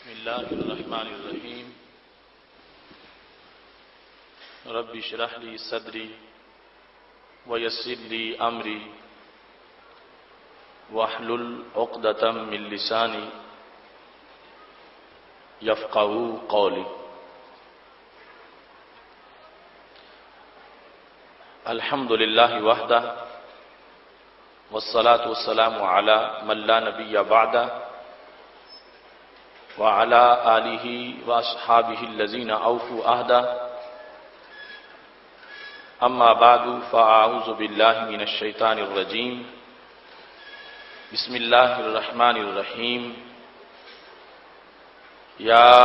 بسم الله الرحمن الرحيم رب اشرح لي صدري ويسر لي أمري واحلل عقدة من لساني يفقهوا قولي. الحمد لله وحده والصلاة والسلام على من لا نبي بعده وعلى آله وأصحابه الذين أوفوا عهده. أما بعد فأعوذ بالله من الشيطان الرجيم. بسم الله الرحمن الرحيم. يا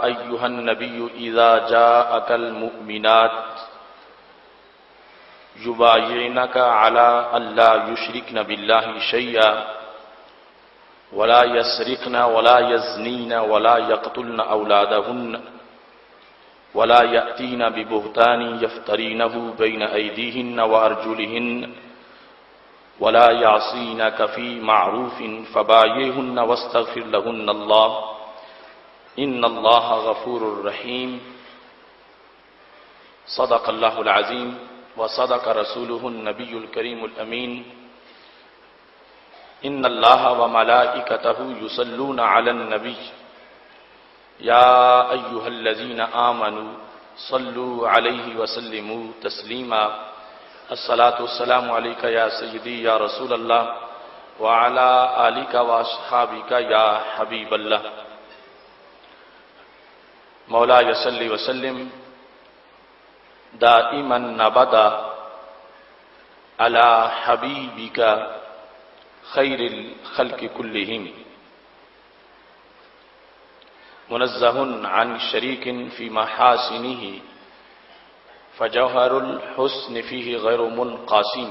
أيها النبي إذا جاءك المؤمنات يبايعنك على ألا يشركن بالله شيئا ولا يسرقن ولا يزنين ولا يقتلن أولادهن ولا يأتين ببهتان يفترينه بين أيديهن وأرجلهن ولا يعصينك في معروف فبايعهن واستغفر لهن الله إن الله غفور رحيم. صدق الله العظيم وصدق رسوله النبي الكريم الأمين. ان اللہ وملائکتہ یصلون علی النبی یا ایہا الذین آمنوا صلوا علیہ وسلموا تسلیما. الصلاۃ والسلام علیک یا سیدی یا رسول اللہ وعلی آلک واصحابک یا حبیب اللہ. مولاي صل وسلم دائما ابدا علی حبیبک خیر الخلق كلهم منزه عن شريك في محاسنه فجوهر الحسن فيه غير منقاسم.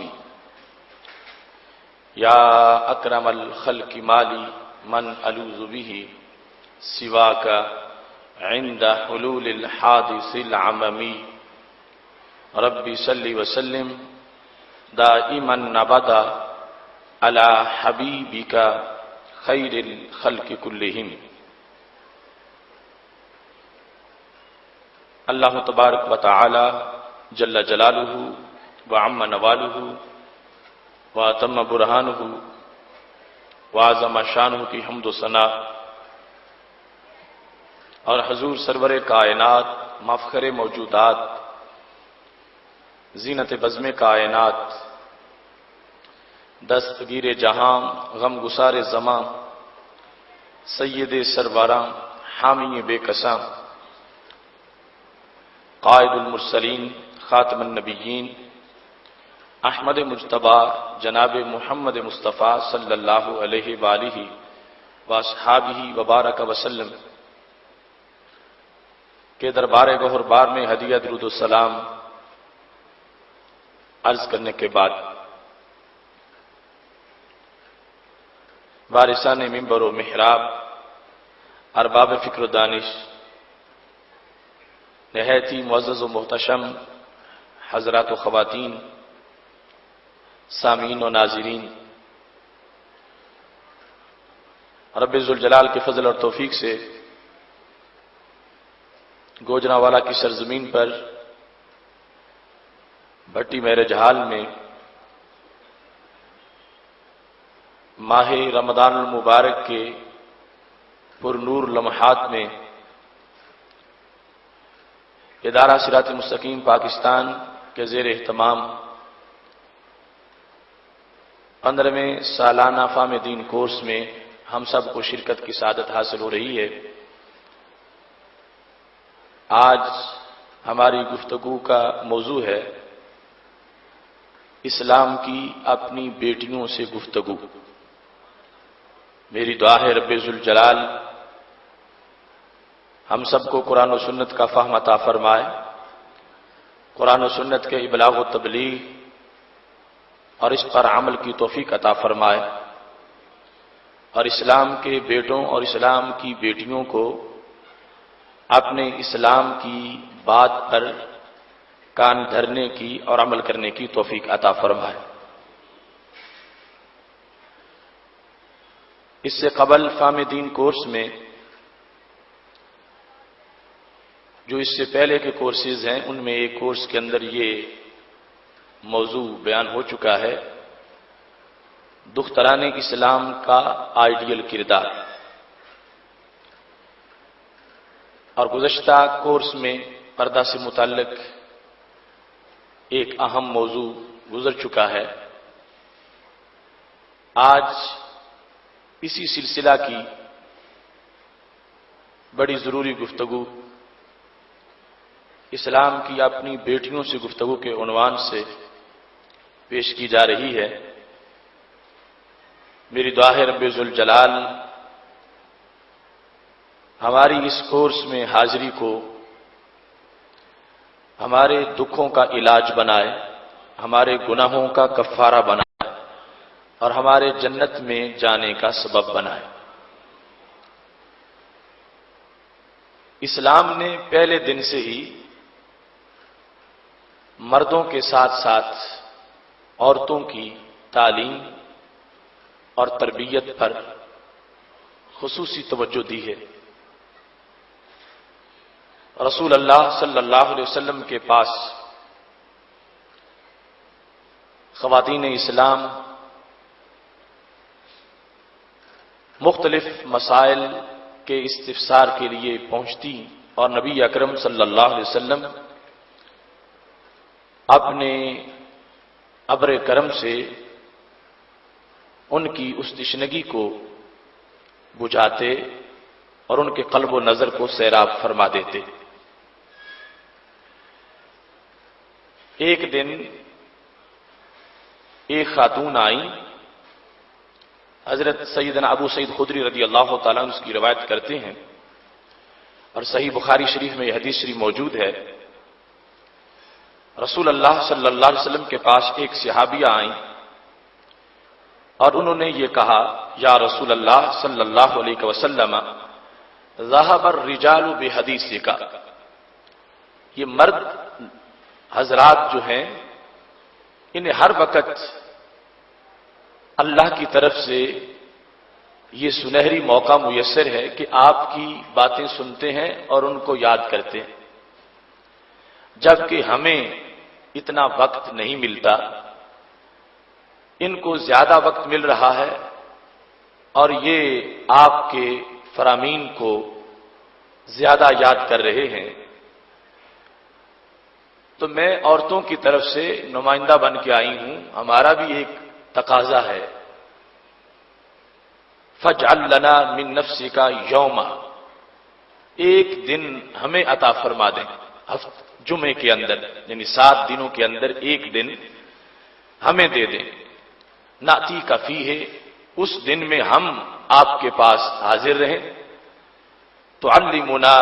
يا أكرم الخلق مالي من ألوذ به سواك عند حلول الحادث العممي. ربي صل وسلم دائما أبدا علی حبیبک خیر الخلق کلہم. اللہ تبارک و تعالی جل جلالہ وعم نوالہ واتم برہانہ وعظم شانہ کی حمد و ثنا اور حضور سرور کائنات مفخر موجودات زینت بزم کائنات دستگیر جہاں غم گسار زماں سید سرواراں حامی بے کساں قائد المرسلین خاتم النبیین احمد مجتبی جناب محمد مصطفیٰ صلی اللہ علیہ وآلہ واصحابہ وبارک وسلم کے دربار گہر بار میں ہدیہ درود السلام عرض کرنے کے بعد وارثان منبر و محراب، ارباب فکر و دانش، نہایت ہی معزز و محتشم حضرات و خواتین، سامعین و ناظرین، رب ذوالجلال کے فضل اور توفیق سے گوجرانوالا کی سرزمین پر بھٹی میرج ہال میں ماہ رمضان المبارک کے پر نور لمحات میں ادارہ صراط مستقیم پاکستان کے زیر اہتمام 15ویں سالانہ فہم دین کورس میں ہم سب کو شرکت کی سعادت حاصل ہو رہی ہے. آج ہماری گفتگو کا موضوع ہے اسلام کی اپنی بیٹیوں سے گفتگو. میری دعا ہے رب ذوالجلال ہم سب کو قرآن و سنت کا فہم عطا فرمائے، قرآن و سنت کے ابلاغ و تبلیغ اور اس پر عمل کی توفیق عطا فرمائے، اور اسلام کے بیٹوں اور اسلام کی بیٹیوں کو اپنے اسلام کی بات پر کان دھرنے کی اور عمل کرنے کی توفیق عطا فرمائے. اس سے قبل فہم دین کورس میں جو اس سے پہلے کے کورسز ہیں ان میں ایک کورس کے اندر یہ موضوع بیان ہو چکا ہے، دختران اسلام کا آئیڈیل کردار، اور گزشتہ کورس میں پردہ سے متعلق ایک اہم موضوع گزر چکا ہے۔ آج اسی سلسلہ کی بڑی ضروری گفتگو اسلام کی اپنی بیٹیوں سے گفتگو کے عنوان سے پیش کی جا رہی ہے۔ میری دعا ہے رب ذوالجلال ہماری اس کورس میں حاضری کو ہمارے دکھوں کا علاج بنائے، ہمارے گناہوں کا کفارہ بنائے اور ہمارے جنت میں جانے کا سبب بنائے۔ اسلام نے پہلے دن سے ہی مردوں کے ساتھ ساتھ عورتوں کی تعلیم اور تربیت پر خصوصی توجہ دی ہے۔ رسول اللہ صلی اللہ علیہ وسلم کے پاس خواتین اسلام مختلف مسائل کے استفسار کے لیے پہنچتی اور نبی اکرم صلی اللہ علیہ وسلم اپنے ابر کرم سے ان کی اس تشنگی کو بجھاتے اور ان کے قلب و نظر کو سیراب فرما دیتے۔ ایک دن ایک خاتون آئی، حضرت سیدنا ابو سعید خدری رضی اللہ تعالیٰ عنہ اس کی روایت کرتے ہیں، اور صحیح بخاری شریف میں یہ حدیث شریف موجود ہے۔ رسول اللہ صلی اللہ علیہ وسلم کے پاس ایک صحابیہ آئیں اور انہوں نے یہ کہا، یا رسول اللہ صلی اللہ علیہ وسلم ذهب الرجال بحدیثک، یہ مرد حضرات جو ہیں انہیں ہر وقت اللہ کی طرف سے یہ سنہری موقع میسر ہے کہ آپ کی باتیں سنتے ہیں اور ان کو یاد کرتے ہیں، جبکہ ہمیں اتنا وقت نہیں ملتا، ان کو زیادہ وقت مل رہا ہے اور یہ آپ کے فرامین کو زیادہ یاد کر رہے ہیں، تو میں عورتوں کی طرف سے نمائندہ بن کے آئی ہوں، ہمارا بھی ایک تقاضا ہے، فاجعل لنا من نفسک یوما، ایک دن ہمیں عطا فرما دیں، جمعے کے اندر یعنی 7 دنوں کے اندر ایک دن ہمیں دے دیں، ناتی کفی ہے، اس دن میں ہم آپ کے پاس حاضر رہیں، تعلمنا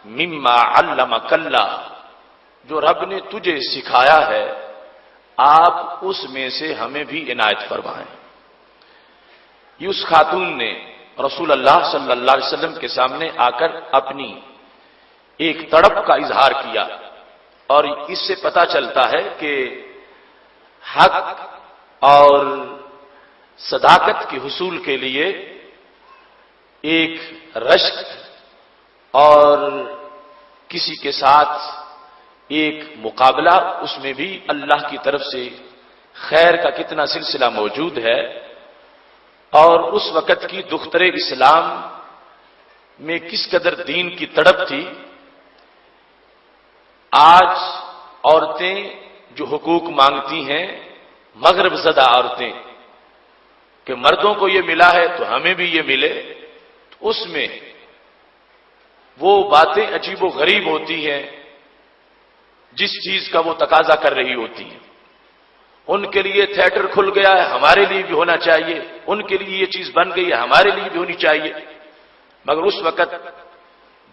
مما علمک اللہ، جو رب نے تجھے سکھایا ہے آپ اس میں سے ہمیں بھی عنایت فرمائیں۔ یہ اس خاتون نے رسول اللہ صلی اللہ علیہ وسلم کے سامنے آ کر اپنی ایک تڑپ کا اظہار کیا، اور اس سے پتہ چلتا ہے کہ حق اور صداقت کے حصول کے لیے ایک رشک اور کسی کے ساتھ ایک مقابلہ، اس میں بھی اللہ کی طرف سے خیر کا کتنا سلسلہ موجود ہے، اور اس وقت کی دختر اسلام میں کس قدر دین کی تڑپ تھی۔ آج عورتیں جو حقوق مانگتی ہیں، مغرب زدہ عورتیں، کہ مردوں کو یہ ملا ہے تو ہمیں بھی یہ ملے، تو اس میں وہ باتیں عجیب و غریب ہوتی ہیں جس چیز کا وہ تقاضا کر رہی ہوتی ہیں۔ ان کے لیے تھیٹر کھل گیا ہے، ہمارے لیے بھی ہونا چاہیے، ان کے لیے یہ چیز بن گئی ہے، ہمارے لیے بھی ہونی چاہیے، مگر اس وقت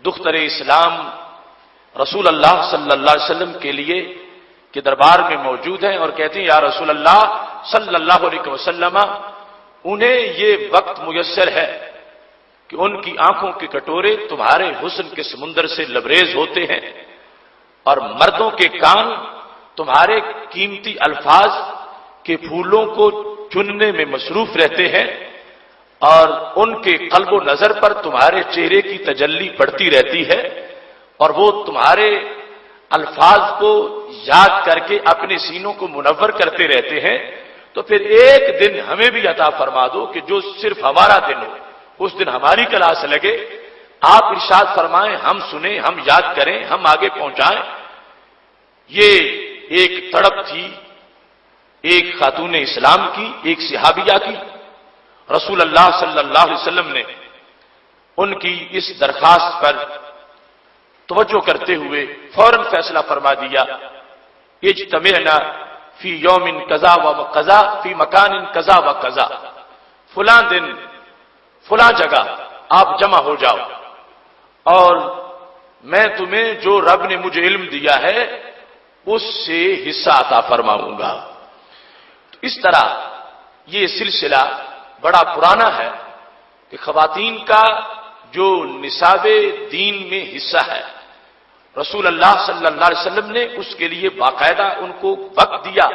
دختر اسلام رسول اللہ صلی اللہ علیہ وسلم کے لیے کے دربار میں موجود ہیں اور کہتے ہیں، یا رسول اللہ صلی اللہ علیہ وسلم، انہیں یہ وقت میسر ہے کہ ان کی آنکھوں کے کٹورے تمہارے حسن کے سمندر سے لبریز ہوتے ہیں، اور مردوں کے کان تمہارے قیمتی الفاظ کے پھولوں کو چننے میں مصروف رہتے ہیں، اور ان کے قلب و نظر پر تمہارے چہرے کی تجلی پڑتی رہتی ہے، اور وہ تمہارے الفاظ کو یاد کر کے اپنے سینوں کو منور کرتے رہتے ہیں، تو پھر ایک دن ہمیں بھی عطا فرما دو کہ جو صرف ہمارا دن ہو، اس دن ہماری کلاس لگے، آپ ارشاد فرمائیں، ہم سنیں، ہم یاد کریں، ہم آگے پہنچائیں۔ یہ ایک تڑپ تھی ایک خاتون اسلام کی، ایک صحابیہ کی۔ رسول اللہ صلی اللہ علیہ وسلم نے ان کی اس درخواست پر توجہ کرتے ہوئے فوراً فیصلہ فرما دیا، اجتمعنا فی یوم کذا و کذا فی مکان کذا و کذا، فلاں دن فلاں جگہ آپ جمع ہو جاؤ، اور میں تمہیں جو رب نے مجھے علم دیا ہے اس سے حصہ عطا فرماؤں گا۔ تو اس طرح یہ سلسلہ بڑا پرانا ہے کہ خواتین کا جو نصاب دین میں حصہ ہے، رسول اللہ صلی اللہ علیہ وسلم نے اس کے لیے باقاعدہ ان کو وقت دیا،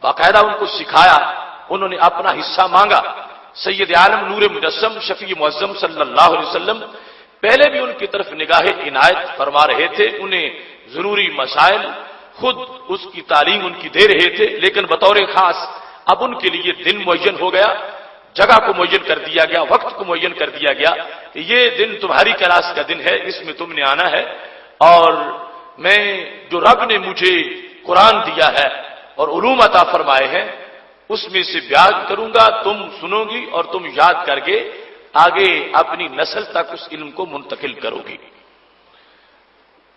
باقاعدہ ان کو سکھایا، انہوں نے اپنا حصہ مانگا۔ سید عالم نور مجسم شفیع معظم صلی اللہ علیہ وسلم پہلے بھی ان کی طرف نگاہ عنایت فرما رہے تھے، انہیں ضروری مسائل خود اس کی تعلیم ان کی دے رہے تھے، لیکن بطور خاص اب ان کے لیے دن معین ہو گیا، جگہ کو معین کر دیا گیا، وقت کو معین کر دیا گیا کہ یہ دن تمہاری کلاس کا دن ہے، اس میں تم نے آنا ہے، اور میں جو رب نے مجھے قرآن دیا ہے اور علوم عطا فرمائے ہیں اس میں سے بیان کروں گا، تم سنو گی اور تم یاد کر کے آگے اپنی نسل تک اس علم کو منتقل کرو گی۔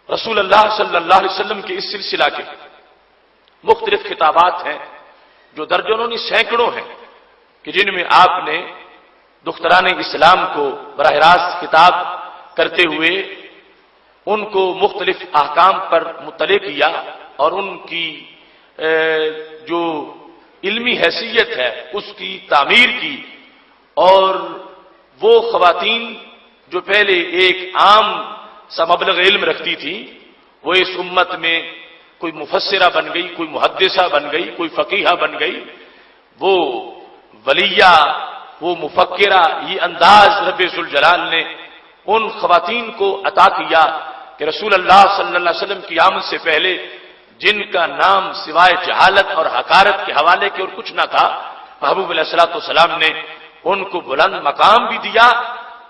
رسول اللہ صلی اللہ علیہ وسلم کے اس سلسلہ کے مختلف خطابات ہیں جو درجنوں نے سینکڑوں ہیں کہ جن میں آپ نے دختران اسلام کو براہ راست خطاب کرتے ہوئے ان کو مختلف احکام پر مطلع کیا اور ان کی جو علمی حیثیت ہے اس کی تعمیر کی، اور وہ خواتین جو پہلے ایک عام سا مبلغ علم رکھتی تھی وہ اس امت میں کوئی مفسرہ بن گئی، کوئی محدثہ بن گئی، کوئی فقیہہ بن گئی، وہ ولیہ، وہ مفکرہ، یہ انداز رب ذوالجلال نے ان خواتین کو عطا کیا کہ رسول اللہ صلی اللہ علیہ وسلم کی آمد سے پہلے جن کا نام سوائے جہالت اور حقارت کے حوالے کے اور کچھ نہ تھا، محبوب علیہ الصلوۃ والسلام نے ان کو بلند مقام بھی دیا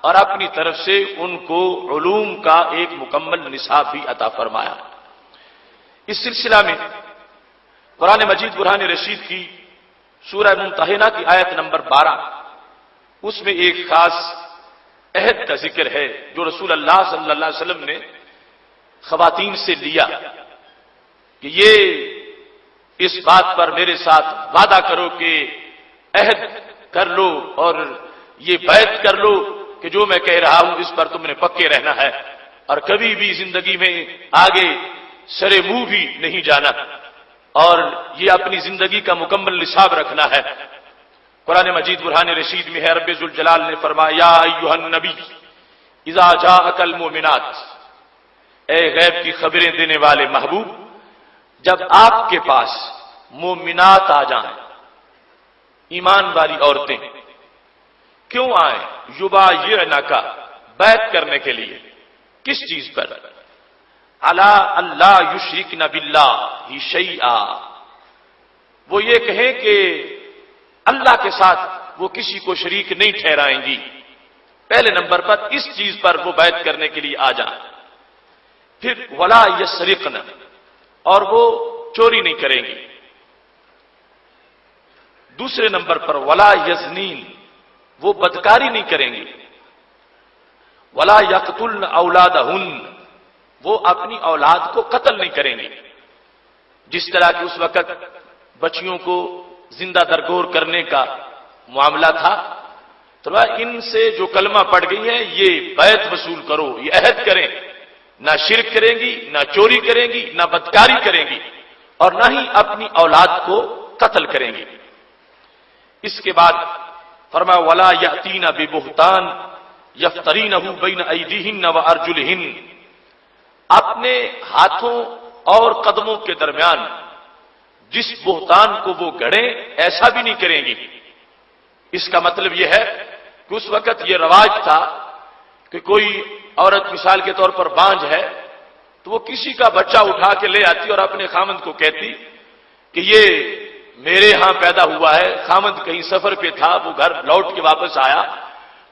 اور اپنی طرف سے ان کو علوم کا ایک مکمل نصاب بھی عطا فرمایا۔ اس سلسلہ میں قرآن مجید برہان رشید کی سورہ ممتحنہ کی آیت نمبر 12، اس میں ایک خاص عہد کا ذکر ہے جو رسول اللہ صلی اللہ علیہ وسلم نے خواتین سے لیا کہ یہ اس بات پر میرے ساتھ وعدہ کرو کہ عہد کر لو اور یہ بیعت کر لو کہ جو میں کہہ رہا ہوں اس پر تم نے پکے رہنا ہے اور کبھی بھی زندگی میں آگے سرے منہ بھی نہیں جانا، اور یہ اپنی زندگی کا مکمل نصاب رکھنا ہے۔ قرآن مجید برہان رشید میں ہے، رب ذوالجلال نے فرمایا یا ایھا النبی اذا جاءک المؤمنات، اے غیب کی خبریں دینے والے محبوب، جب آپ کے پاس مومنات آ جائیں، ایمان والی عورتیں، کیوں آئیں؟ یبایعنک، بیعت کرنے کے لیے، کس چیز پر؟ علی اللہ یشرکن باللہ شیئا، وہ یہ کہیں کہ اللہ کے ساتھ وہ کسی کو شریک نہیں ٹھہرائیں گی۔ پہلے نمبر پر اس چیز پر وہ بیعت کرنے کے لیے آ جائیں۔ پھر ولا یسرقن، اور وہ چوری نہیں کریں گی۔ دوسرے نمبر پر ولا یزنین، وہ بدکاری نہیں کریں گی۔ ولا یقتلن اولادہن، وہ اپنی اولاد کو قتل نہیں کریں گی۔ جس طرح کہ اس وقت بچیوں کو زندہ درگور کرنے کا معاملہ تھا، تو ان سے جو کلمہ پڑھ گئی ہیں یہ بیعت وصول کرو، یہ عہد کریں، نہ شرک کریں گی، نہ چوری کریں گی، نہ بدکاری کریں گی، اور نہ ہی اپنی اولاد کو قتل کریں گی۔ اس کے بعد فرمایا ولا یاتین ببہتان یفترینہ بین ایدیہن وارجلہن، اپنے ہاتھوں اور قدموں کے درمیان جس بہتان کو وہ گڑیں ایسا بھی نہیں کریں گی۔ اس کا مطلب یہ ہے کہ اس وقت یہ رواج تھا کہ کوئی عورت مثال کے طور پر بانجھ ہے تو وہ کسی کا بچہ اٹھا کے لے آتی اور اپنے خامند کو کہتی کہ یہ میرے ہاں پیدا ہوا ہے. خامند کہیں سفر پہ تھا، وہ گھر لوٹ کے واپس آیا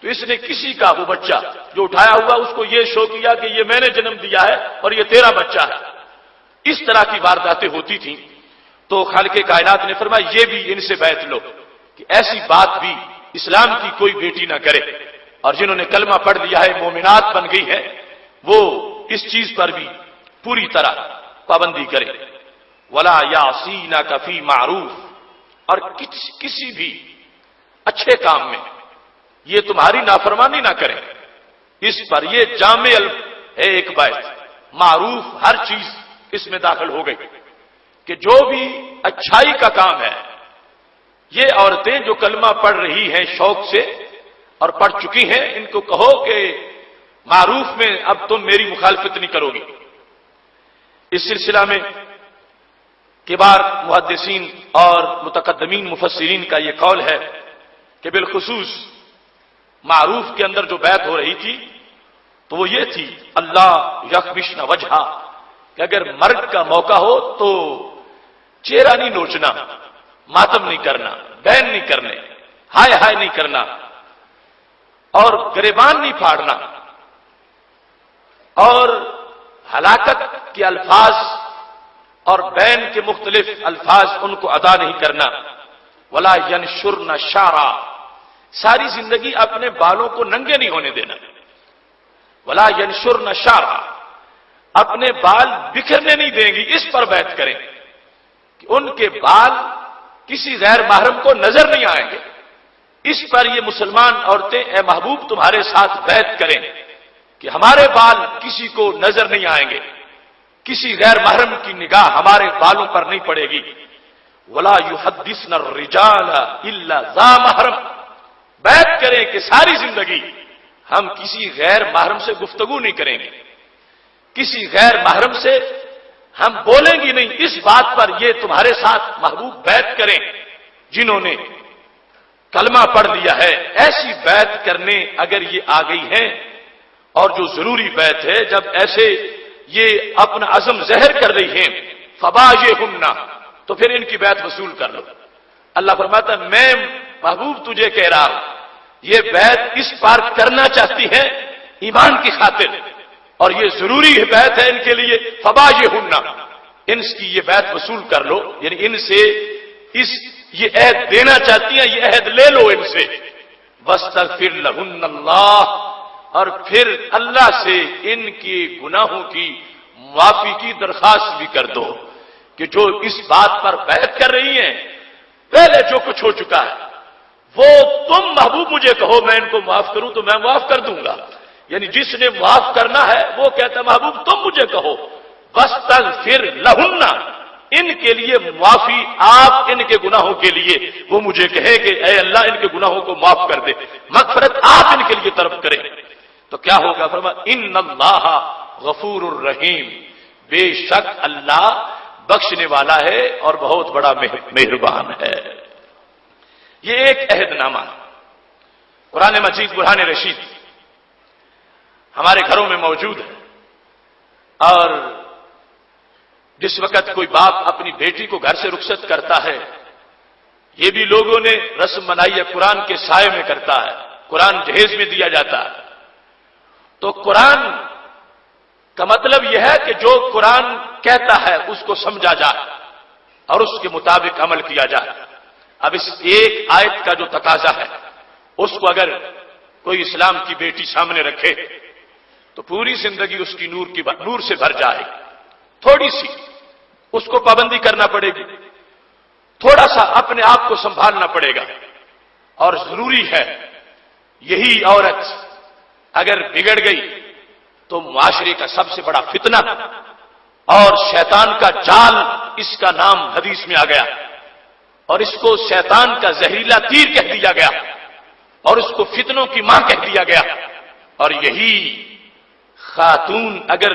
تو اس نے کسی کا وہ بچہ جو اٹھایا ہوا اس کو یہ شو کیا کہ یہ میں نے جنم دیا ہے اور یہ تیرا بچہ ہے. اس طرح کی وارداتیں ہوتی تھیں. تو خالق کائنات نے فرمایا یہ بھی ان سے بیعت لو کہ ایسی بات بھی اسلام کی کوئی بیٹی نہ کرے. اور جنہوں نے کلمہ پڑھ لیا ہے، مومنات بن گئی ہے، وہ اس چیز پر بھی پوری طرح پابندی کرے. ولا یعصینک فی معروف، اور کسی بھی اچھے کام میں یہ تمہاری نافرمانی نہ کریں. اس پر یہ جامع ہے ایک بیت. معروف ہر چیز اس میں داخل ہو گئی کہ جو بھی اچھائی کا کام ہے، یہ عورتیں جو کلمہ پڑھ رہی ہیں شوق سے اور پڑھ چکی ہیں، ان کو کہو کہ معروف میں اب تم میری مخالفت نہیں کرو گی. اس سلسلہ میں کبار محدثین اور متقدمین مفسرین کا یہ قول ہے کہ بالخصوص معروف کے اندر جو بیعت ہو رہی تھی تو وہ یہ تھی اللہ یخبشن وجہا، کہ اگر مرگ کا موقع ہو تو چہرہ نہیں نوچنا، ماتم نہیں کرنا، بین نہیں کرنے، ہائے ہائے نہیں کرنا، اور گریبان نہیں پھاڑنا، اور ہلاکت کے الفاظ اور بین کے مختلف الفاظ ان کو ادا نہیں کرنا. ولا ینشرن شعرا، ساری زندگی اپنے بالوں کو ننگے نہیں ہونے دینا. ولا ینشرن شعرا، اپنے بال بکھرنے نہیں دیں گی. اس پر بیعت کریں کہ ان کے بال کسی غیر محرم کو نظر نہیں آئیں گے. اس پر یہ مسلمان عورتیں اے محبوب تمہارے ساتھ بیعت کریں کہ ہمارے بال کسی کو نظر نہیں آئیں گے، کسی غیر محرم کی نگاہ ہمارے بالوں پر نہیں پڑے گی. ولا یحدثن الرجال الا ذا محرم، بیعت کریں کہ ساری زندگی ہم کسی غیر محرم سے گفتگو نہیں کریں گے، کسی غیر محرم سے ہم بولیں گی نہیں. اس بات پر یہ تمہارے ساتھ محبوب بیعت کریں جنہوں نے کلمہ پڑھ لیا ہے. ایسی بیعت کرنے اگر یہ آ گئی ہیں، اور جو ضروری بیعت ہے، جب ایسے یہ اپنا عزم ظاہر کر رہی ہیں، فبایعہن، تو پھر ان کی بیعت وصول کر لو. اللہ فرماتا ہے میں محبوب تجھے کہہ رہا ہوں یہ بیعت اس بار کرنا چاہتی ہیں ایمان کی خاطر، اور یہ ضروری بیعت ہے ان کے لیے. فبایعہن، ان کی یہ بیعت وصول کر لو، یعنی ان سے یہ عہد دینا چاہتی ہیں، یہ عہد لے لو ان سے. واستغفر لہن اللہ، اور پھر اللہ سے ان کے گناہوں کی معافی کی درخواست بھی کر دو کہ جو اس بات پر بیعت کر رہی ہیں پہلے جو کچھ ہو چکا ہے وہ تم محبوب مجھے کہو میں ان کو معاف کروں تو میں معاف کر دوں گا. یعنی جس نے معاف کرنا ہے وہ کہتا ہے محبوب تم مجھے کہو واستغفر لہن، ان کے لیے معافی آپ ان کے گناہوں کے لیے وہ مجھے کہے کہ اے اللہ ان کے گناہوں کو معاف کر دے، مغفرت آپ ان کے لیے طلب کریں. تو کیا ہوگا؟ فرمایا ان اللہ غفور الرحیم، بے شک اللہ بخشنے والا ہے اور بہت بڑا مہربان ہے. یہ ایک عہد نامہ قرآن مجید برہان رشید ہمارے گھروں میں موجود ہے. اور جس وقت کوئی باپ اپنی بیٹی کو گھر سے رخصت کرتا ہے، یہ بھی لوگوں نے رسم بنائی ہے، قرآن کے سائے میں کرتا ہے، قرآن جہیز میں دیا جاتا ہے. تو قرآن کا مطلب یہ ہے کہ جو قرآن کہتا ہے اس کو سمجھا جائے اور اس کے مطابق عمل کیا جائے. اب اس ایک آیت کا جو تقاضا ہے اس کو اگر کوئی اسلام کی بیٹی سامنے رکھے تو پوری زندگی اس کی نور سے بھر جائے. تھوڑی سی اس کو پابندی کرنا پڑے گی، تھوڑا سا اپنے آپ کو سنبھالنا پڑے گا. اور ضروری ہے یہی عورت اگر بگڑ گئی تو معاشرے کا سب سے بڑا فتنہ اور شیطان کا جال، اس کا نام حدیث میں آ گیا، اور اس کو شیطان کا زہریلا تیر کہہ دیا گیا، اور اس کو فتنوں کی ماں کہہ دیا گیا. اور یہی خاتون اگر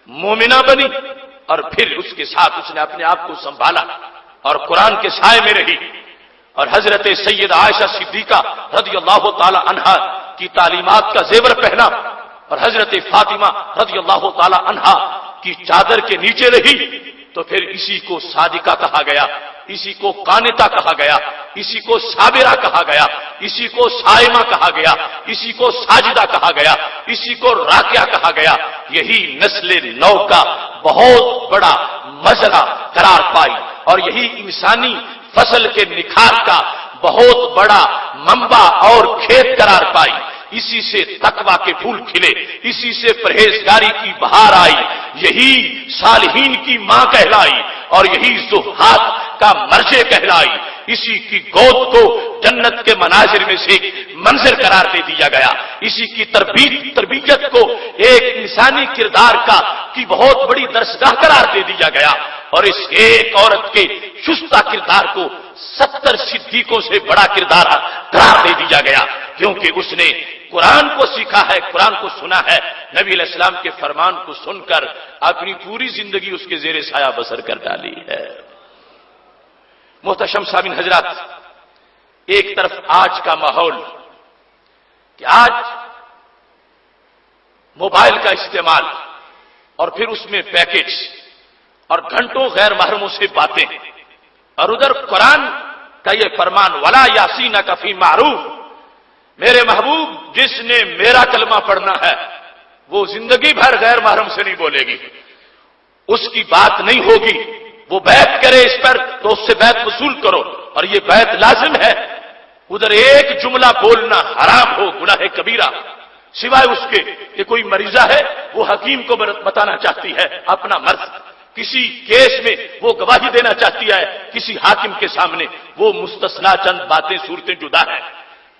مومنہ بنی اور پھر اس کے ساتھ اس نے اپنے آپ کو سنبھالا اور قرآن کے سائے میں رہی اور حضرت سید عائشہ صدیقہ رضی اللہ تعالی عنہا کی تعلیمات کا زیور پہنا اور حضرت فاطمہ رضی اللہ تعالی عنہا کی چادر کے نیچے رہی تو پھر اسی کو صادقہ کہا گیا، اسی کو قانتہ کہا گیا، اسی کو صابرہ کہا گیا، اسی کو صائمہ کہا گیا، اسی کو ساجدہ کہا گیا، اسی کو راکعہ کہا گیا۔ یہی نسل نو کا بہت بڑا مزرعہ قرار پائی اور یہی انسانی فصل کے نکھار کا بہت بڑا منبع اور کھیت قرار پائی۔ اسی سے تقویٰ کے پھول کھلے، اسی سے پرہیزگاری کی بہار آئی، یہی صالحین کی ماں کہلائی اور یہی زہاد کا مرجع کہلائی۔ اسی کی گود کو جنت کے مناظر میں سے منظر قرار دے دیا گیا، اسی کی تربیت کو ایک انسانی کردار کی بہت بڑی درسگاہ قرار دے دیا گیا، اور اس ایک عورت کے شستہ کردار کو 70 صدیقوں سے بڑا کردار قرار دے دیا گیا، کیونکہ اس نے قرآن کو سیکھا ہے، قرآن کو سنا ہے، نبی علیہ السلام کے فرمان کو سن کر اپنی پوری زندگی اس کے زیر سایہ بسر کر ڈالی ہے۔ محتشم سامعین حضرات، ایک طرف آج کا ماحول کہ آج موبائل کا استعمال اور پھر اس میں پیکج اور گھنٹوں غیر محرموں سے باتیں، اور ادھر قرآن کا یہ فرمان ولا یاسینک فی معروف، میرے محبوب جس نے میرا کلمہ پڑھنا ہے وہ زندگی بھر غیر محرم سے نہیں بولے گی، اس کی بات نہیں ہوگی، وہ بیعت کرے اس پر تو اس سے بیعت وصول کرو، اور یہ بیعت لازم ہے۔ ادھر ایک جملہ بولنا حرام ہو، گناہ کبیرہ، سوائے اس کے کہ کوئی مریضہ ہے وہ حکیم کو بتانا چاہتی ہے اپنا مرض، کسی کیس میں وہ گواہی دینا چاہتی ہے کسی حاکم کے سامنے، وہ مستثنا چند باتیں صورتیں جدا ہیں۔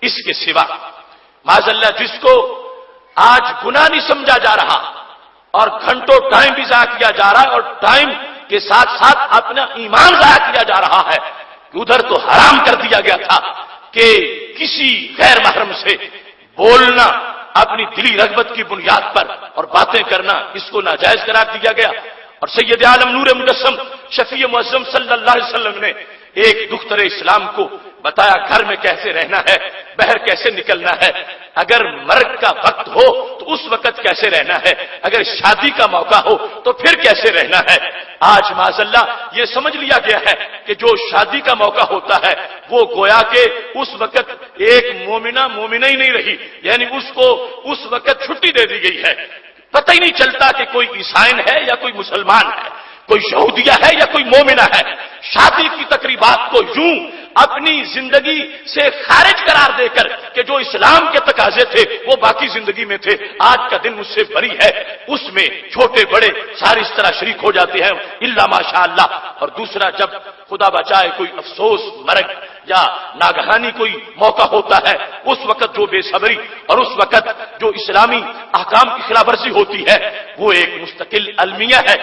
اس کے سوا معاذ اللہ جس کو آج گناہ نہیں سمجھا جا رہا اور گھنٹوں ٹائم بھی ضائع کیا جا رہا ہے اور ٹائم کے ساتھ ساتھ اپنا ایمان ضائع کیا جا رہا ہے، کہ ادھر تو حرام کر دیا گیا تھا کہ کسی غیر محرم سے بولنا اپنی دلی رغبت کی بنیاد پر اور باتیں کرنا اس کو ناجائز قرار دیا گیا، اور سید عالم نور مجسم شفیع معظم صلی اللہ علیہ وسلم نے ایک دختر اسلام کو بتایا گھر میں کیسے رہنا ہے، باہر کیسے نکلنا ہے، اگر مرگ کا وقت ہو تو اس وقت کیسے رہنا ہے، اگر شادی کا موقع ہو تو پھر کیسے رہنا ہے۔ آج معاذ اللہ یہ سمجھ لیا گیا ہے کہ جو شادی کا موقع ہوتا ہے وہ گویا کہ اس وقت ایک مومنہ ہی نہیں رہی، یعنی اس کو اس وقت چھٹی دے دی گئی ہے، پتہ ہی نہیں چلتا کہ کوئی عیسائی ہے یا کوئی مسلمان ہے، کوئی یہودیہ ہے یا کوئی مومنہ ہے۔ شادی کی تقریبات کو یوں اپنی زندگی سے خارج قرار دے کر کہ جو اسلام کے تقاضے تھے وہ باقی زندگی میں تھے، آج کا دن مجھ سے بری ہے، اس میں چھوٹے بڑے سارے اس طرح شریک ہو جاتے ہیں الا ماشاء اللہ۔ اور دوسرا جب خدا بچائے کوئی افسوس مرگ یا ناگہانی کوئی موقع ہوتا ہے، اس وقت جو بے صبری اور اس وقت جو اسلامی احکام کی خلاف ورزی ہوتی ہے وہ ایک مستقل المیہ ہے۔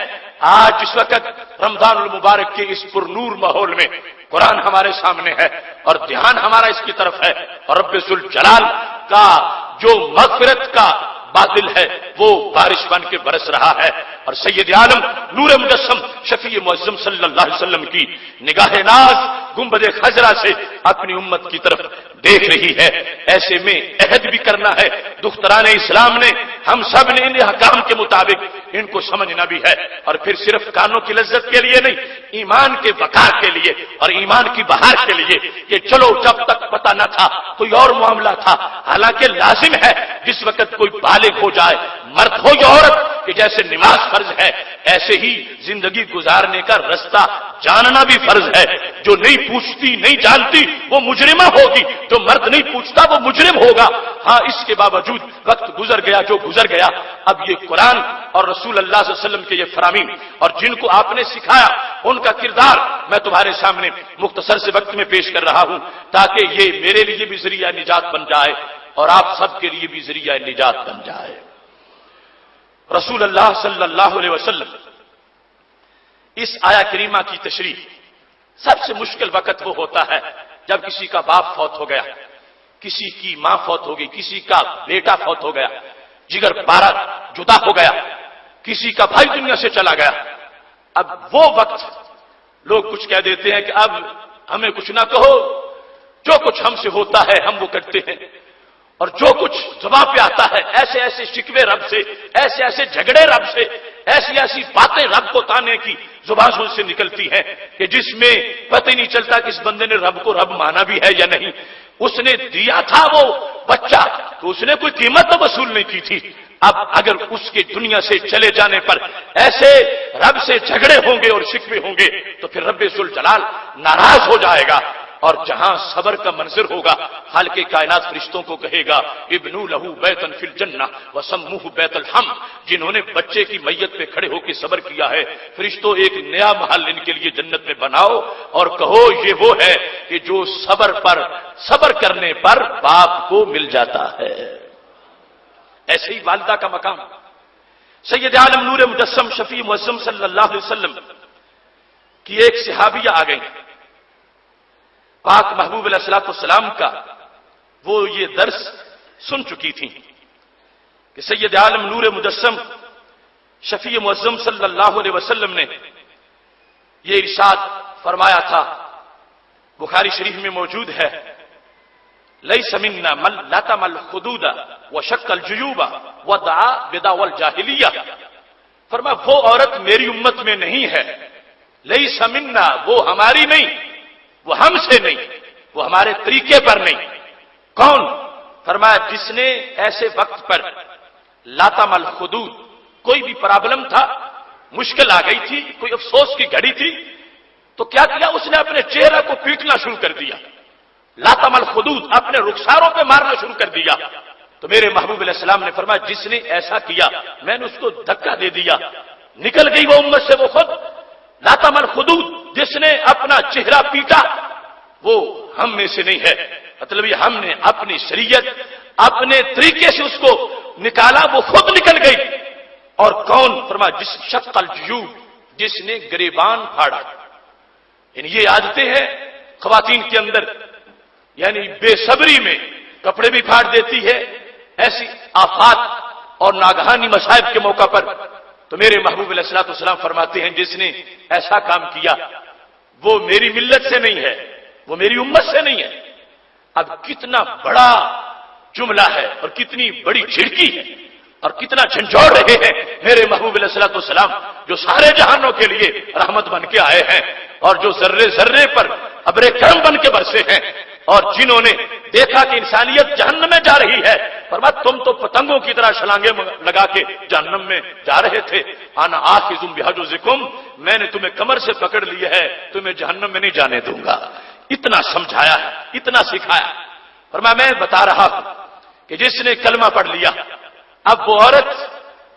آج اس وقت رمضان المبارک کے اس پرنور ماحول میں قرآن ہمارے سامنے ہے اور دھیان ہمارا اس کی طرف ہے، اور رب ذوالجلال کا جو مغفرت کا بادل ہے وہ بارش بن کے برس رہا ہے، اور سید عالم نور مجسم شفیع معظم صلی اللہ علیہ وسلم کی نگاہ ناز گنبد خضرا سے اپنی امت کی طرف دیکھ رہی ہے۔ ایسے میں عہد بھی کرنا ہے، دختران اسلام نے ہم سب نے ان احکام کے مطابق ان کو سمجھنا بھی ہے، اور پھر صرف کانوں کی لذت کے لیے نہیں، ایمان کے وقار کے لیے اور ایمان کی بہار کے لیے کہ چلو جب تک پتہ نہ تھا کوئی اور معاملہ تھا، حالانکہ لازم ہے جس وقت کوئی بالغ ہو جائے، مرد ہو یا عورت، کہ جیسے نماز فرض ہے ایسے ہی زندگی گزارنے کا رستہ جاننا بھی فرض ہے۔ جو نہیں پوچھتی نہیں جانتی وہ مجرمہ ہوگی، جو مرد نہیں پوچھتا وہ مجرم ہوگا۔ ہاں اس کے باوجود وقت گزر گیا جو گزر گیا، اب یہ قرآن اور رسول اللہ صلی اللہ علیہ وسلم کے یہ فرامین اور جن کو آپ نے سکھایا ان کا کردار میں تمہارے سامنے مختصر سے وقت میں پیش کر رہا ہوں، تاکہ یہ میرے لیے بھی ذریعہ نجات بن جائے اور آپ سب کے لیے بھی ذریعہ نجات بن جائے۔ رسول اللہ صلی اللہ علیہ وسلم اس آیا کریمہ کی تشریح، سب سے مشکل وقت وہ ہوتا ہے جب کسی کا باپ فوت ہو گیا، کسی کی ماں فوت ہو گئی، کسی کا بیٹا فوت ہو گیا، جگر پارا جدا ہو گیا، کسی کا بھائی دنیا سے چلا گیا۔ اب وہ وقت لوگ کچھ کہہ دیتے ہیں کہ اب ہمیں کچھ نہ کہو، جو کچھ ہم سے ہوتا ہے ہم وہ کرتے ہیں، اور جو کچھ زبان پہ آتا ہے ایسے ایسے شکوے رب سے، ایسے ایسے جھگڑے رب سے، ایسی ایسی باتیں رب کو تانے کی زبان سے نکلتی ہیں کہ جس میں پتہ ہی نہیں چلتا کہ اس بندے نے رب کو رب مانا بھی ہے یا نہیں. اس نے دیا تھا وہ بچہ تو اس نے کوئی قیمت تو وصول نہیں کی تھی. اب اگر اس کے دنیا سے چلے جانے پر ایسے رب سے جھگڑے ہوں گے اور شکوے ہوں گے تو پھر رب ذوالجلال ناراض ہو جائے گا. اور جہاں صبر کا منظر ہوگا خالق کائنات فرشتوں کو کہے گا ابنوا لہو بیتا فی الجنہ وسموہ بیت الحم. جنہوں نے بچے کی میت پہ کھڑے ہو کے صبر کیا ہے فرشتوں ایک نیا محل ان کے لیے جنت میں بناؤ اور کہو یہ وہ ہے کہ جو صبر کرنے پر باپ کو مل جاتا ہے. ایسے ہی والدہ کا مقام. سید عالم نور مجسم شفیع معظم صلی اللہ علیہ وسلم کی ایک صحابیہ آ گئی. پاک محبوب علیہ الصلوۃ والسلام کا وہ یہ درس سن چکی تھی کہ سید عالم نور مجسم شفیع معظم صلی اللہ علیہ وسلم نے یہ ارشاد فرمایا تھا بخاری شریف میں موجود ہے لیس منا من لطم الخدود وشق الجیوب ودعا بدعوى الجاہلیہ. فرمایا وہ عورت میری امت میں نہیں ہے. لیس منا وہ ہماری نہیں, وہ ہم سے نہیں, وہ ہمارے طریقے پر نہیں. کون؟ فرمایا جس نے ایسے وقت پر لطم الخدود کوئی بھی پرابلم تھا, مشکل آ گئی تھی, کوئی افسوس کی گھڑی تھی تو کیا کیا اس نے اپنے چہرے کو پیٹنا شروع کر دیا. لطم الخدود اپنے رخساروں پہ مارنا شروع کر دیا. تو میرے محبوب علیہ السلام نے فرمایا جس نے ایسا کیا میں نے اس کو دھکا دے دیا, نکل گئی وہ امت سے وہ خود. لطم الخدود جس نے اپنا چہرہ پیٹا وہ ہم میں سے نہیں ہے. مطلب یہ ہم نے اپنی شریعت اپنے طریقے سے اس کو نکالا, وہ خود نکل گئی. اور کون؟ فرمایا جس شق الجیوب جس نے گریبان پھاڑا. یعنی یہ عادتیں ہیں خواتین کے اندر, یعنی بے صبری میں کپڑے بھی پھاڑ دیتی ہے. ایسی آفات اور ناگہانی مصائب کے موقع پر تو میرے محبوب علیہ الصلوۃ والسلام فرماتے ہیں جس نے ایسا کام کیا وہ میری ملت سے نہیں ہے, وہ میری امت سے نہیں ہے. اب کتنا بڑا جملہ ہے اور کتنی بڑی جھڑکی ہے اور کتنا جھنجھوڑ رہے ہیں میرے محبوب علیہ الصلوۃ والسلام جو سارے جہانوں کے لیے رحمت بن کے آئے ہیں اور جو ذرے ذرے پر ابر کرم بن کے برسے ہیں. اور جنہوں نے دیکھا کہ انسانیت جہنم میں جا رہی ہے فرمایا تم تو پتنگوں کی طرح چھلانگیں لگا کے جہنم میں جا رہے تھے. انا آخذ بحجزکم میں نے تمہیں کمر سے پکڑ لیا ہے, تمہیں جہنم میں نہیں جانے دوں گا. اتنا سمجھایا ہے, اتنا سکھایا. فرمایا میں بتا رہا ہوں کہ جس نے کلمہ پڑھ لیا اب وہ عورت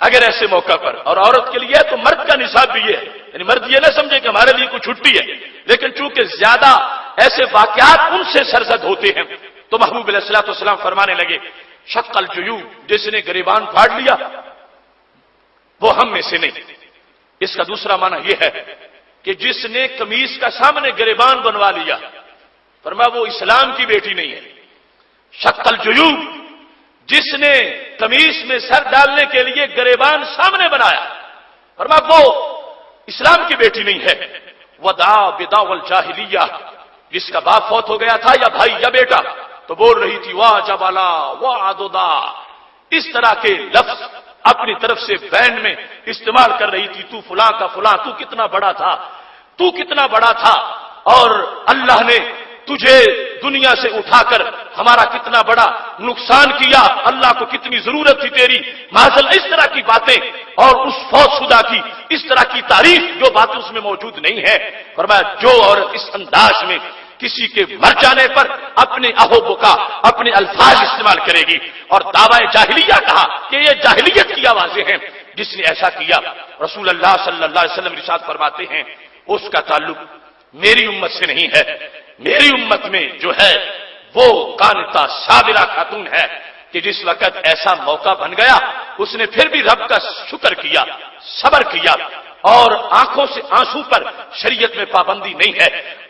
اگر ایسے موقع پر, اور عورت کے لیے تو مرد کا نصاب بھی ہے, یعنی مرد یہ نہ سمجھے کہ ہمارے لیے کوئی چھٹی ہے, لیکن چونکہ زیادہ ایسے واقعات ان سے سرزد ہوتے ہیں تو محبوب علیہ الصلوۃ والسلام فرمانے لگے شق الجیوب جس نے گریبان پھاڑ لیا وہ ہم میں سے نہیں. اس کا دوسرا معنی یہ ہے کہ جس نے قمیص کا سامنے گریبان بنوا لیا فرمایا وہ اسلام کی بیٹی نہیں ہے. شق الجیوب جس نے قمیص میں سر ڈالنے کے لیے گریبان سامنے بنایا فرمایا وہ اسلام کی بیٹی نہیں ہے. ودعا بدعوى الجاہلیہ جس کا باپ فوت ہو گیا تھا یا بھائی یا بیٹا تو بول رہی تھی واہ جبالا واہ عددا, اس طرح کے لفظ اپنی طرف سے بین میں استعمال کر رہی تھی. تو فلاں کا فلاں, تو کتنا بڑا تھا, تو کتنا بڑا تھا, اور اللہ نے تجھے دنیا سے اٹھا کر ہمارا کتنا بڑا نقصان کیا, اللہ کو کتنی ضرورت تھی تیری. معاذ اس طرح کی باتیں اور اس فوت شدہ کی اس طرح کی تعریف جو باتیں اس میں موجود نہیں ہے. فرمایا جو عورت اس انداز میں کسی کے مر جانے پر اپنے اہو بکا اپنے الفاظ استعمال کرے گی اور دعوی جاہلیہ کہا کہ یہ جاہلیت کی آوازیں ہیں, جس نے ایسا کیا رسول اللہ صلی اللہ علیہ وسلم ارشاد فرماتے ہیں اس کا تعلق میری امت سے نہیں ہے. میری امت میں جو ہے وہ قانتہ صابرہ خاتون ہے کہ جس وقت ایسا موقع بن گیا اس نے پھر بھی رب کا شکر کیا, صبر کیا, اور آنکھوں سے آنسو پر شریعت میں پابندی نہیں ہے.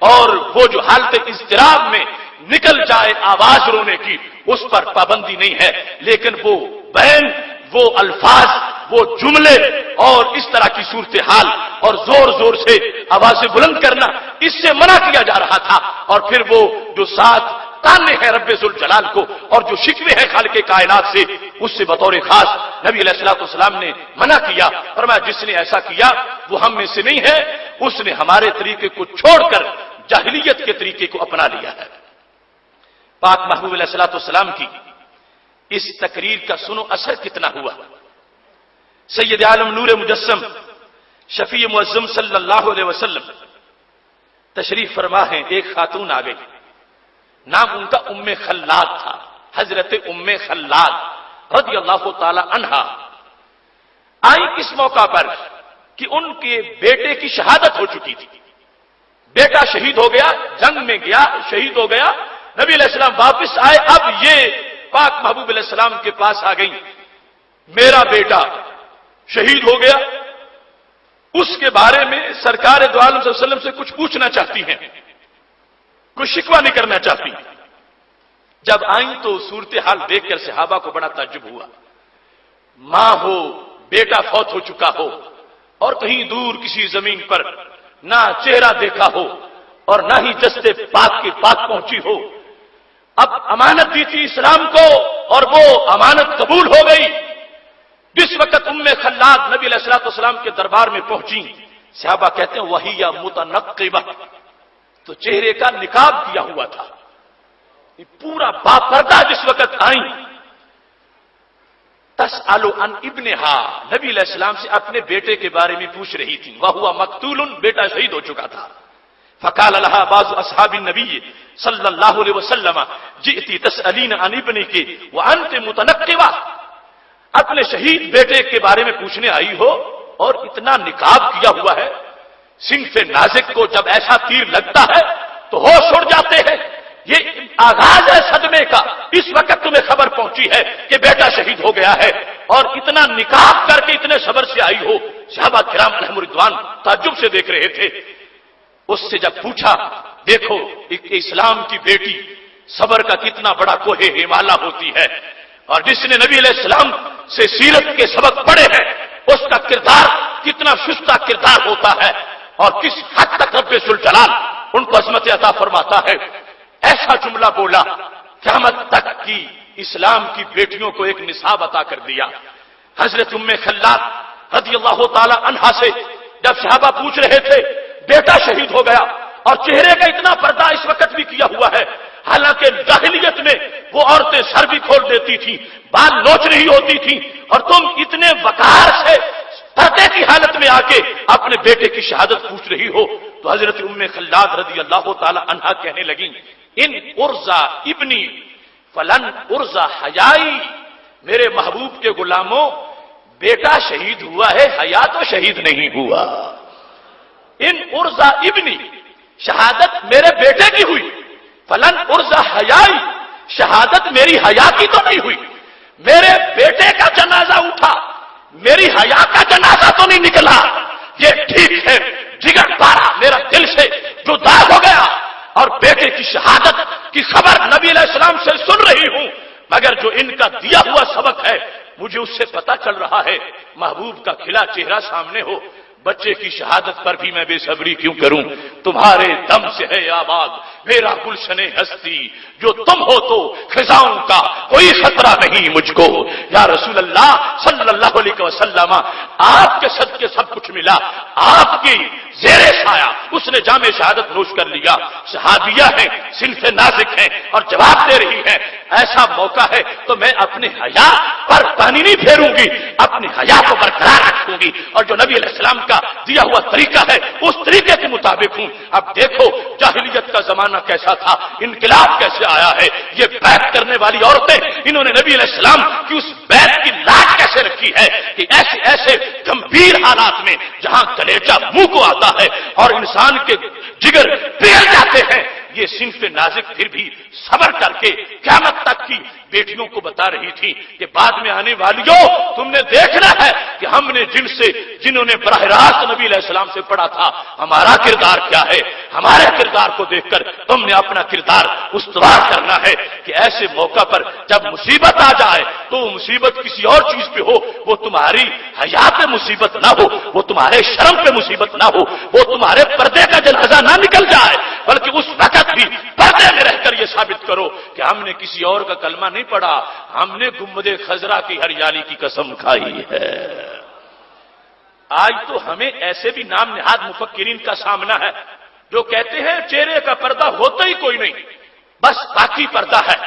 اور وہ جو حالت اضطراب میں نکل جائے آواز رونے کی اس پر پابندی نہیں ہے, لیکن وہ بہن وہ الفاظ وہ جملے اور اس طرح کی صورتحال اور زور زور سے آوازیں بلند کرنا اس سے منع کیا جا رہا تھا. اور پھر وہ جو ساتھ تانے ہیں رب ذوالجلال کو اور جو شکوے ہیں خالق کائنات سے، اس سے بطور خاص نبی علیہ الصلوۃ والسلام نے منع کیا، فرمایا جس نے ایسا کیا وہ ہم میں سے نہیں ہے، اس نے ہمارے طریقے کو چھوڑ کر جاہلیت کے طریقے کو اپنا لیا ہے۔ پاک محبوب علیہ الصلوۃ والسلام کی اس تقریر کا سنو اثر کتنا ہوا۔ سید عالم نور مجسم شفیع معظم صلی اللہ علیہ وسلم تشریف فرما ہے، ایک خاتون آ گئی، نام ان کا ام خلاد تھا، حضرت ام خلاد رضی اللہ تعالی عنہا آئی کس موقع پر کہ ان کے بیٹے کی شہادت ہو چکی تھی، بیٹا شہید ہو گیا، جنگ میں گیا شہید ہو گیا، نبی علیہ السلام واپس آئے، اب یہ پاک محبوب علیہ السلام کے پاس آ گئی، میرا بیٹا شہید ہو گیا، اس کے بارے میں سرکار دو عالم صلی اللہ علیہ وسلم سے کچھ پوچھنا چاہتی ہیں، کوئی شکوہ نہیں کرنا چاہتی۔ جب آئیں تو صورتحال دیکھ کر صحابہ کو بڑا تعجب ہوا، ماں ہو، بیٹا فوت ہو چکا ہو، اور کہیں دور کسی زمین پر نہ چہرہ دیکھا ہو اور نہ ہی جستے پاک کے پاک پہنچی ہو، اب امانت دی تھی اسلام کو اور وہ امانت قبول ہو گئی۔ جس وقت ام خلاد نبی علیہ الصلوۃ والسلام کے دربار میں پہنچی، صحابہ کہتے ہیں وہی یا متنقبہ، تو چہرے کا نقاب کیا ہوا تھا، پورا باپردہ جس وقت آئیں، تسأل عن ابنہا، نبی علیہ السلام سے اپنے بیٹے کے بارے میں پوچھ رہی تھی، وہو مقتول، بیٹا شہید ہو چکا تھا۔ فقال لها بعض اصحاب النبی صلی اللہ علیہ وسلم جئتی تسألین عن ابنک وانت متنقبہ، اپنے شہید بیٹے کے بارے میں پوچھنے آئی ہو اور اتنا نقاب کیا ہوا ہے۔ صنف نازک کو جب ایسا تیر لگتا ہے تو ہوش اڑ جاتے ہیں، یہ آغاز ہے صدمے کا، اس وقت تمہیں خبر پہنچی ہے کہ بیٹا شہید ہو گیا ہے اور اتنا نقاب کر کے اتنے صبر سے آئی ہو۔ صحابہ کرام علیہم رضوان تعجب سے دیکھ رہے تھے۔ اس سے جب پوچھا، دیکھو ایک اسلام کی بیٹی صبر کا کتنا بڑا کوہ ہمالیہ ہوتی ہے، اور جس نے نبی علیہ السلام سے سیرت کے سبق پڑھے ہیں اس کا کردار کتنا شستہ کردار ہوتا ہے اور کس حد تک رب ذوالجلال ان کو عظمت عطا فرماتا ہے۔ ایسا جملہ بولا، قیامت تک کی اسلام کی بیٹیوں کو ایک نصاب عطا کر دیا۔ حضرت ام خلاد رضی اللہ تعالی عنہا سے جب صحابہ پوچھ رہے تھے، بیٹا شہید ہو گیا اور چہرے کا اتنا پردہ اس وقت بھی کیا ہوا ہے، حالانکہ جاہلیت میں وہ عورتیں سر بھی کھول دیتی تھیں، بال نوچ رہی ہوتی تھیں، اور تم اتنے وقار سے پردے کی حالت میں آ کے اپنے بیٹے کی شہادت پوچھ رہی ہو۔ تو حضرت ام خلاد رضی اللہ تعالی عنہا کہنے لگیں، ان ارزا ابنی فلن ارزا حیائی، میرے محبوب کے غلاموں بیٹا شہید ہوا ہے، حیا تو شہید نہیں ہوا۔ ان ارزا ابنی، شہادت میرے بیٹے کی ہوئی، فلن ارزا حیائی، شہادت میری حیا کی تو نہیں ہوئی، میرے بیٹے کا جنازہ اٹھا، میری حیا کا جنازہ تو نہیں نکلا، یہ ٹھیک ہے، جگر پارا میرا دل سے جدا ہو گیا اور بیٹے کی شہادت کی خبر نبی علیہ السلام سے سن رہی ہوں، مگر جو ان کا دیا ہوا سبق ہے مجھے اس سے پتا چل رہا ہے، محبوب کا کھلا چہرہ سامنے ہو، بچے کی شہادت پر بھی میں بے صبری کیوں کروں؟ تمہارے دم سے ہے آباد میرا گلشن ہستی، جو تم ہو تو خزاؤں کا کوئی خطرہ نہیں مجھ کو۔ یا رسول اللہ صلی اللہ علیہ وسلم، آپ کے صدقے سب کچھ ملا، آپ کی زیر سایہ اس نے جام شہادت نوش کر لیا۔ صحابیہ ہیں، صنف نازک ہیں اور جواب دے رہی ہیں، ایسا موقع ہے تو میں اپنے حیا پر پانی نہیں پھیروں گی، اپنے حیا کو برقرار رکھوں گی، اور جو نبی علیہ السلام کا دیا ہوا طریقہ ہے اس طریقے کے مطابق ہوں۔ اب دیکھو جاہلیت کا زمانہ کیسا تھا، انقلاب کیسے آیا ہے، یہ بیعت کرنے والی عورتیں، انہوں نے نبی علیہ السلام کی اس بیعت کی لاج کیسے رکھی ہے کہ ایسے ایسے گمبھیر حالات میں جہاں کلیجہ منہ کو آتا ہے اور انسان کے جگر پگھل جاتے ہیں، یہ صنف نازک پھر بھی صبر کر کے قیامت تک کی بیٹیوں کو بتا رہی تھی کہ بعد میں آنے والیوں تم نے دیکھنا ہے کہ ہم نے جنہوں نے براہ راست نبی علیہ السلام سے پڑھا تھا ہمارا کردار کیا ہے، ہمارے کردار کو دیکھ کر تم نے اپنا کردار استوار کرنا ہے کہ ایسے موقع پر جب مصیبت آ جائے تو وہ مصیبت کسی اور چیز پہ ہو، وہ تمہاری حیا پہ مصیبت نہ ہو، وہ تمہارے شرم پہ مصیبت نہ ہو، وہ تمہارے پردے کا جنازہ نہ نکل جائے، بلکہ اس وقت بھی پردے میں رہ کر یہ ثابت کرو کہ ہم نے کسی اور کا کلمہ نہیں پڑھا، ہم نے گنبد خضرا کی ہریالی کی قسم کھائی ہے۔ آج تو ہمیں ایسے بھی نام نہاد مفکرین کا سامنا ہے جو کہتے ہیں چہرے کا پردہ ہوتا ہی کوئی نہیں، بس باقی پردہ ہے،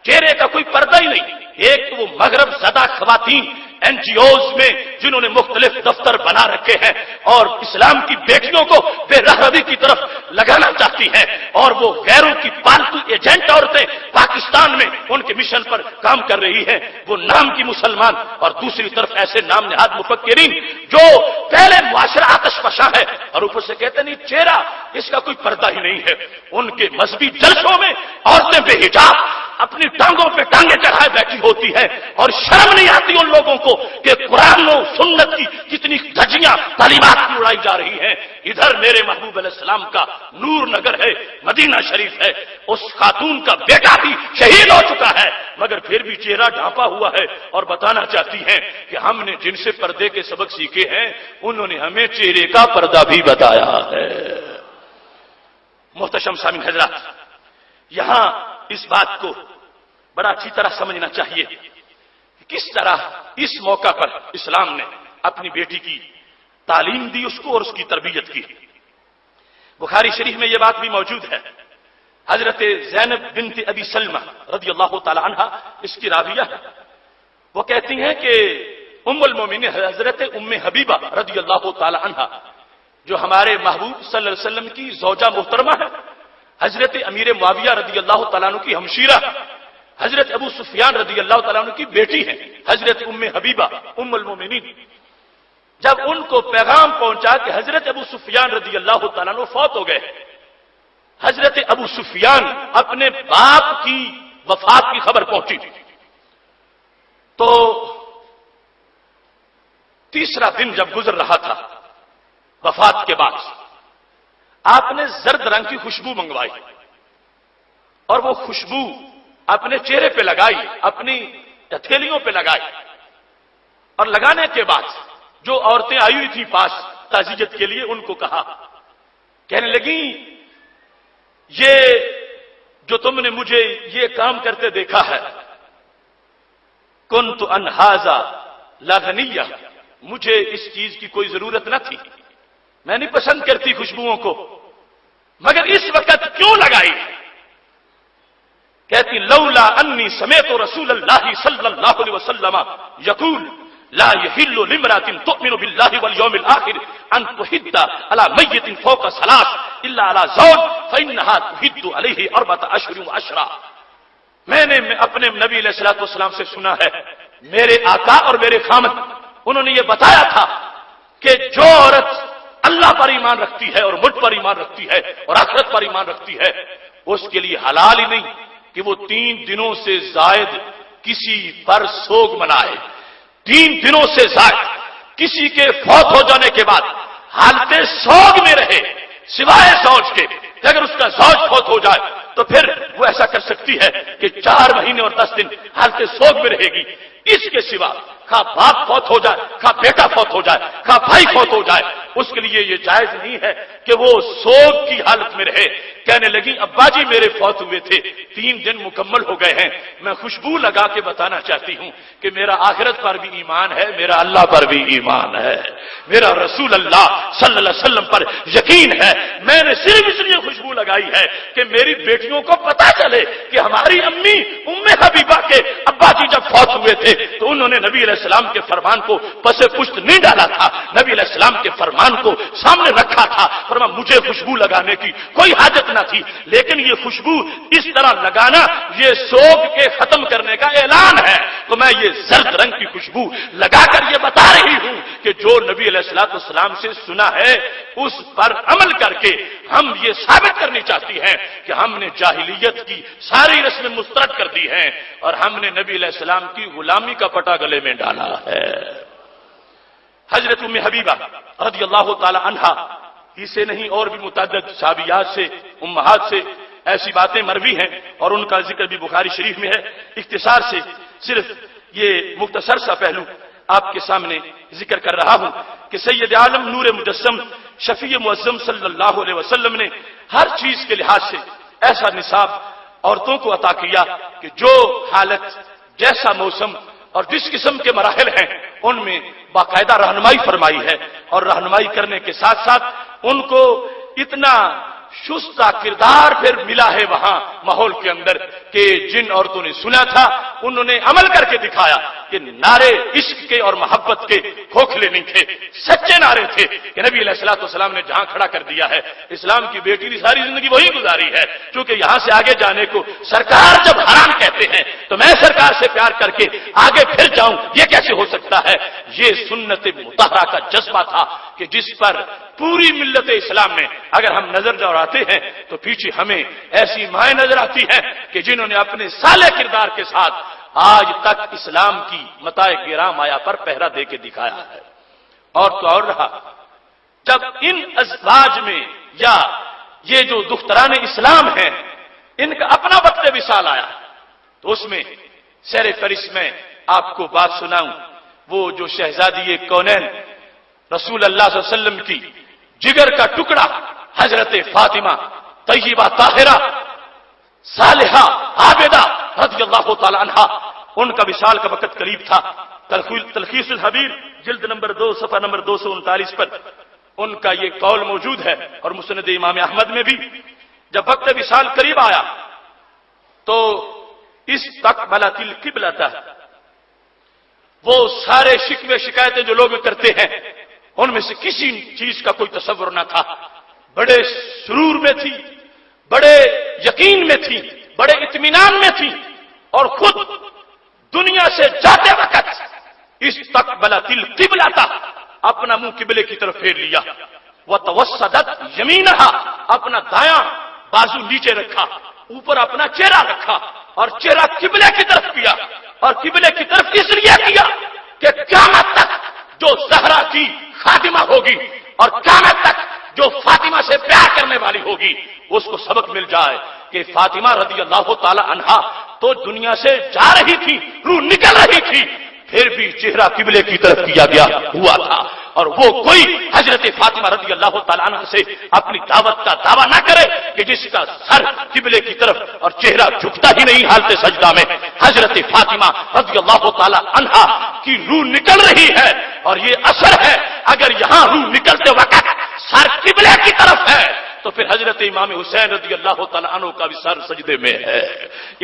چہرے کا کوئی پردہ ہی نہیں۔ ایک تو وہ مغرب زدہ خواتین این جی اوز میں جنہوں نے مختلف دفتر بنا رکھے ہیں اور اسلام کی بیٹیوں کو بے رہروی کی طرف لگانا چاہتی ہیں، اور وہ غیروں کی پالتو ایجنٹ عورتیں پاکستان میں ان کے مشن پر کام کر رہی ہیں، وہ نام کی مسلمان، اور دوسری طرف ایسے نام نہاد مفکرین جو پہلے معاشرہ آتش فشاں ہے اور اوپر سے کہتے نہیں چہرہ اس کا کوئی پردہ ہی نہیں ہے۔ ان کے مذہبی جلسوں میں عورتیں بے حجاب اپنی ٹانگوں پہ ٹانگیں چڑھائے بیٹھی ہوتی ہیں، اور شرم نہیں آتی ان لوگوں کو کہ قرآن و سنت کی کتنی دھجیاں تعلیمات کی اڑائی جا رہی ہیں۔ ادھر میرے محبوب علیہ السلام کا نور نگر ہے، مدینہ شریف ہے، اس خاتون کا بیٹا بھی شہید ہو چکا ہے، مگر پھر بھی چہرہ ڈھانپا ہوا ہے، اور بتانا چاہتی ہیں کہ ہم نے جن سے پردے کے سبق سیکھے ہیں انہوں نے ہمیں چہرے کا پردہ بھی بتایا ہے۔ محتشم سامعین حضرات، یہاں اس بات کو بڑا اچھی طرح سمجھنا چاہیے کہ کس طرح اس موقع پر اسلام نے اپنی بیٹی کی تعلیم دی اس کو اور اس کی تربیت کی۔ بخاری شریف میں یہ بات بھی موجود ہے، حضرت زینب بنت ابی سلمہ رضی اللہ تعالی عنہا اس کی راویہ ہے، وہ کہتی ہیں کہ ام المومنین حضرت ام حبیبہ رضی اللہ تعالی عنہا جو ہمارے محبوب صلی اللہ علیہ وسلم کی زوجہ محترمہ ہے، حضرت امیر معاویہ رضی اللہ تعالیٰ عنہ کی ہمشیرہ، حضرت ابو سفیان رضی اللہ تعالیٰ عنہ کی بیٹی ہیں حضرت ام حبیبہ ام المومنین، جب ان کو پیغام پہنچا کہ حضرت ابو سفیان رضی اللہ تعالیٰ عنہ فوت ہو گئے، حضرت ابو سفیان اپنے باپ کی وفات کی خبر پہنچی، تو تیسرا دن جب گزر رہا تھا وفات کے بعد، آپ نے زرد رنگ کی خوشبو منگوائی اور وہ خوشبو اپنے چہرے پہ لگائی، اپنی ہتھیلیوں پہ لگائی، اور لگانے کے بعد جو عورتیں آئی ہوئی تھیں پاس تعزیت کے لیے ان کو کہا، کہنے لگی یہ جو تم نے مجھے یہ کام کرتے دیکھا ہے، کنت ان ھذا لا غنیہ، مجھے اس چیز کی کوئی ضرورت نہ تھی، میں نہیں پسند کرتی خوشبوؤں کو، مگر اس وقت کیوں لگائی؟ کہتی لولا انی سمعت رسول اللہ صلی اللہ علیہ وسلم یقول لا يحل لامرأة تؤمن بالله واليوم الآخر ان تحد على میت فوق ثلاث الا على زوج فانها تحد عليه 4 اشهر وعشرا۔ میں نے اپنے نبی علیہ الصلوۃ والسلام سے سنا ہے، میرے آقا اور میرے خامد انہوں نے یہ بتایا تھا کہ جو عورت اللہ پر ایمان رکھتی ہے اور مجھ پر ایمان رکھتی ہے اور آخرت پر ایمان رکھتی ہے، اس کے لیے حلال ہی نہیں کہ وہ 3 دنوں سے زائد کسی پر سوگ منائے، 3 دنوں سے زائد کسی کے فوت ہو جانے کے بعد حالت سوگ میں رہے، سوائے زوج کے کہ اگر اس کا زوج فوت ہو جائے تو پھر وہ ایسا کر سکتی ہے کہ 4 مہینے اور 10 دن حالت سوگ میں رہے گی، اس کے سوا خواہ باپ فوت ہو جائے، خواہ بیٹا فوت ہو جائے، خواہ بھائی فوت ہو جائے، اس کے لیے یہ جائز نہیں ہے کہ وہ سوگ کی حالت میں رہے۔ کہنے لگی ابا جی میرے فوت ہوئے تھے، 3 دن مکمل ہو گئے ہیں، میں خوشبو لگا کے بتانا چاہتی ہوں کہ میرا آخرت پر بھی ایمان ہے، میرا اللہ پر بھی ایمان ہے، میرا رسول اللہ صلی اللہ علیہ وسلم پر یقین ہے۔ میں نے صرف اس لیے خوشبو لگائی ہے کہ میری بیٹیوں کو پتا چلے کہ ہماری امی ام حبیبہ کے ابا جی جب فوت ہوئے تھے تو انہوں نے نبی علیہ السلام کے فرمان کو پس پشت نہیں ڈالا تھا، نبی علیہ السلام کے فرمان کو سامنے رکھا تھا، فرمایا مجھے خوشبو لگانے کی کوئی حاجت نہ تھی، لیکن یہ خوشبو اس طرح لگانا یہ سوگ کے ختم کرنے کا اعلان ہے، تو میں یہ زرد رنگ کی خوشبو لگا کر یہ بتا رہی ہوں کہ جو نبی علیہ الصلوۃ والسلام سے سنا ہے اس پر عمل کر کے ہم یہ ثابت کرنی چاہتی ہیں کہ ہم نے جاہلیت کی ساری رسمیں مسترد کر دی ہیں اور ہم نے نبی علیہ السلام کی غلامی کا پٹا گلے میں ڈالا ہے۔ حضرت ام حبیبہ رضی اللہ تعالی عنہا ہی سے نہیں اور بھی متعدد صحابیات سے امہات سے ایسی باتیں مروی ہیں اور ان کا ذکر بھی بخاری شریف میں ہے۔ اختصار سے صرف یہ مختصر سا پہلو آپ کے سامنے ذکر کر رہا ہوں کہ سید عالم نور مجسم شفیع معظم صلی اللہ علیہ وسلم نے ہر چیز کے لحاظ سے ایسا نصاب عورتوں کو عطا کیا کہ جو حالت، جیسا موسم اور جس قسم کے مراحل ہیں ان میں باقاعدہ رہنمائی فرمائی ہے، اور رہنمائی کرنے کے ساتھ ساتھ ان کو اتنا شستہ کردار پھر ملا ہے وہاں ماحول کے اندر کہ جن عورتوں نے سنا تھا انہوں نے عمل کر کے دکھایا کہ نعرے عشق کے اور محبت کے کھوکھلے نہیں تھے، سچے نعرے تھے کہ نبی علیہ الصلوۃ والسلام نے جہاں کھڑا کر دیا ہے، اسلام کی بیٹی نے ساری زندگی وہی گزاری ہے، چونکہ یہاں سے آگے جانے کو سرکار جب حرام کہتے ہیں تو میں سرکار سے پیار کر کے آگے پھر جاؤں، یہ کیسے ہو سکتا ہے؟ یہ سنت مطہرہ کا جذبہ تھا کہ جس پر پوری ملت اسلام میں اگر ہم نظر دوڑاتے ہیں تو پیچھے ہمیں ایسی مائیں نظر آتی ہیں کہ جنہوں نے اپنے صالح کردار کے ساتھ آج تک اسلام کی متاع کرام آیا پر پہرا دے کے دکھایا ہے۔ اور تو اور رہا، جب ان ازواج میں یا یہ جو دختران اسلام ہیں ان کا اپنا وقت وصال آیا تو اس میں سیر فرش میں آپ کو بات سناؤں، وہ جو شہزادی کونین رسول اللہ صلی اللہ علیہ وسلم کی جگر کا ٹکڑا حضرت فاطمہ طیبہ طاہرہ صالحہ عابدہ رضی اللہ تعالی عنہا، ان کا وصال کا وقت قریب تھا۔ تلخیص الحبیر جلد نمبر 2 صفحہ نمبر 239 پر ان کا یہ قول موجود ہے، اور مسند امام احمد میں بھی جب وقت وصال قریب آیا تو استقبلت القبلۃ، وہ سارے شکوے شکایتیں جو لوگ کرتے ہیں ان میں سے کسی چیز کا کوئی تصور نہ تھا، بڑے سرور میں تھی، بڑے یقین میں تھی، بڑے اطمینان میں تھی، اور خود دنیا سے جاتے وقت استقبلت القبلۃ، اپنا منہ قبلے کی طرف پھیر لیا، وتوسدت یمینہا، اپنا دایاں بازو نیچے رکھا، اوپر اپنا چہرہ رکھا اور چہرہ قبلے کی طرف کیا، اور قبلے کی طرف اس لیے کیا کہ قیامت تک جو زہرا کی خاتمہ ہوگی اور قیامت تک جو فاطمہ سے پیار کرنے والی ہوگی اس کو سبق مل جائے کہ فاطمہ رضی اللہ تعالی عنہا تو دنیا سے جا رہی تھی، روح نکل رہی تھی، پھر بھی چہرہ قبلے کی طرف کیا گیا ہوا تھا، اور وہ کوئی حضرت فاطمہ رضی اللہ تعالیٰ عنہ سے اپنی دعوت کا دعویٰ نہ کرے کہ جس کا سر قبلے کی طرف اور چہرہ جھکتا ہی نہیں حالت سجدہ میں۔ حضرت فاطمہ رضی اللہ تعالیٰ عنہ کی روح نکل رہی ہے، اور یہ اثر ہے اگر یہاں روح نکلتے وقت سر قبلے کی طرف ہے تو پھر حضرت امام حسین رضی اللہ تعالیٰ عنہ کا بھی سر سجدے میں ہے۔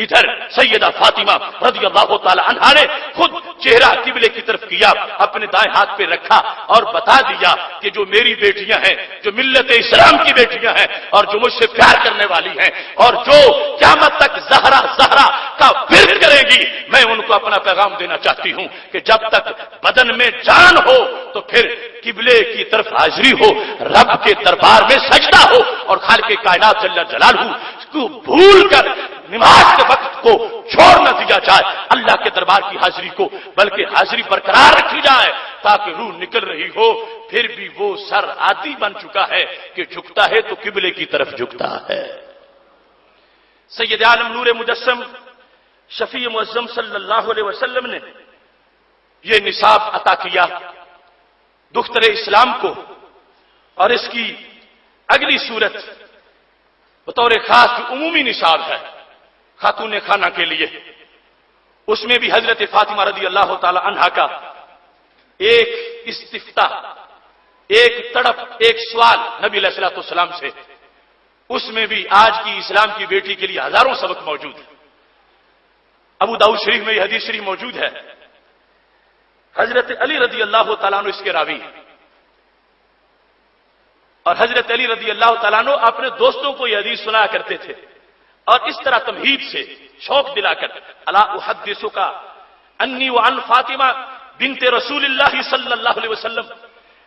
ادھر سیدہ فاطمہ رضی اللہ تعالیٰ عنہ نے خود چہرہ قبلے کی طرف کیا، اپنے دائیں ہاتھ پہ رکھا اور بتا دیا کہ جو میری بیٹیاں ہیں، جو ملت اسلام کی بیٹیاں ہیں اور جو مجھ سے پیار کرنے والی ہیں اور جو قیامت تک زہرا کا ورد کریں گی، میں ان کو اپنا پیغام دینا چاہتی ہوں کہ جب تک بدن میں جان ہو تو پھر قبلے کی طرف حاضری ہو، رب کے دربار میں سجدہ ہو، اور خالق کائنات جل جلالہ کو بھول کر نماز کے وقت کو چھوڑ نہ دیا جائے اللہ کے دربار کی حاضری کو، بلکہ حاضری برقرار رکھی جائے تاکہ روح نکل رہی ہو پھر بھی وہ سر عادی بن چکا ہے کہ جھکتا ہے تو قبلے کی طرف جھکتا ہے۔ سید عالم نور مجسم شفیع معظم صلی اللہ علیہ وسلم نے یہ نصاب عطا کیا دختر اسلام کو، اور اس کی اگلی صورت بطور خاص جو عمومی نصاب ہے خاتون خانہ کے لیے، اس میں بھی حضرت فاطمہ رضی اللہ تعالی عنہا کا ایک استفتاء، ایک تڑپ، ایک سوال نبی علیہ الصلوۃ والسلام سے، اس میں بھی آج کی اسلام کی بیٹی کے لیے ہزاروں سبق موجود ہیں۔ ابو داؤد شریف میں یہ حدیث شریف موجود ہے، حضرت علی رضی اللہ تعالیٰ عنہ اس کے راوی ہیں، اور حضرت علی رضی اللہ تعالیٰ عنہ اپنے دوستوں کو یہ حدیث سنایا کرتے تھے، اور اس طرح تمہید سے شوق دلا کر الا احدثک انی وعن فاطمہ بنت رسول اللہ صلی اللہ علیہ وسلم،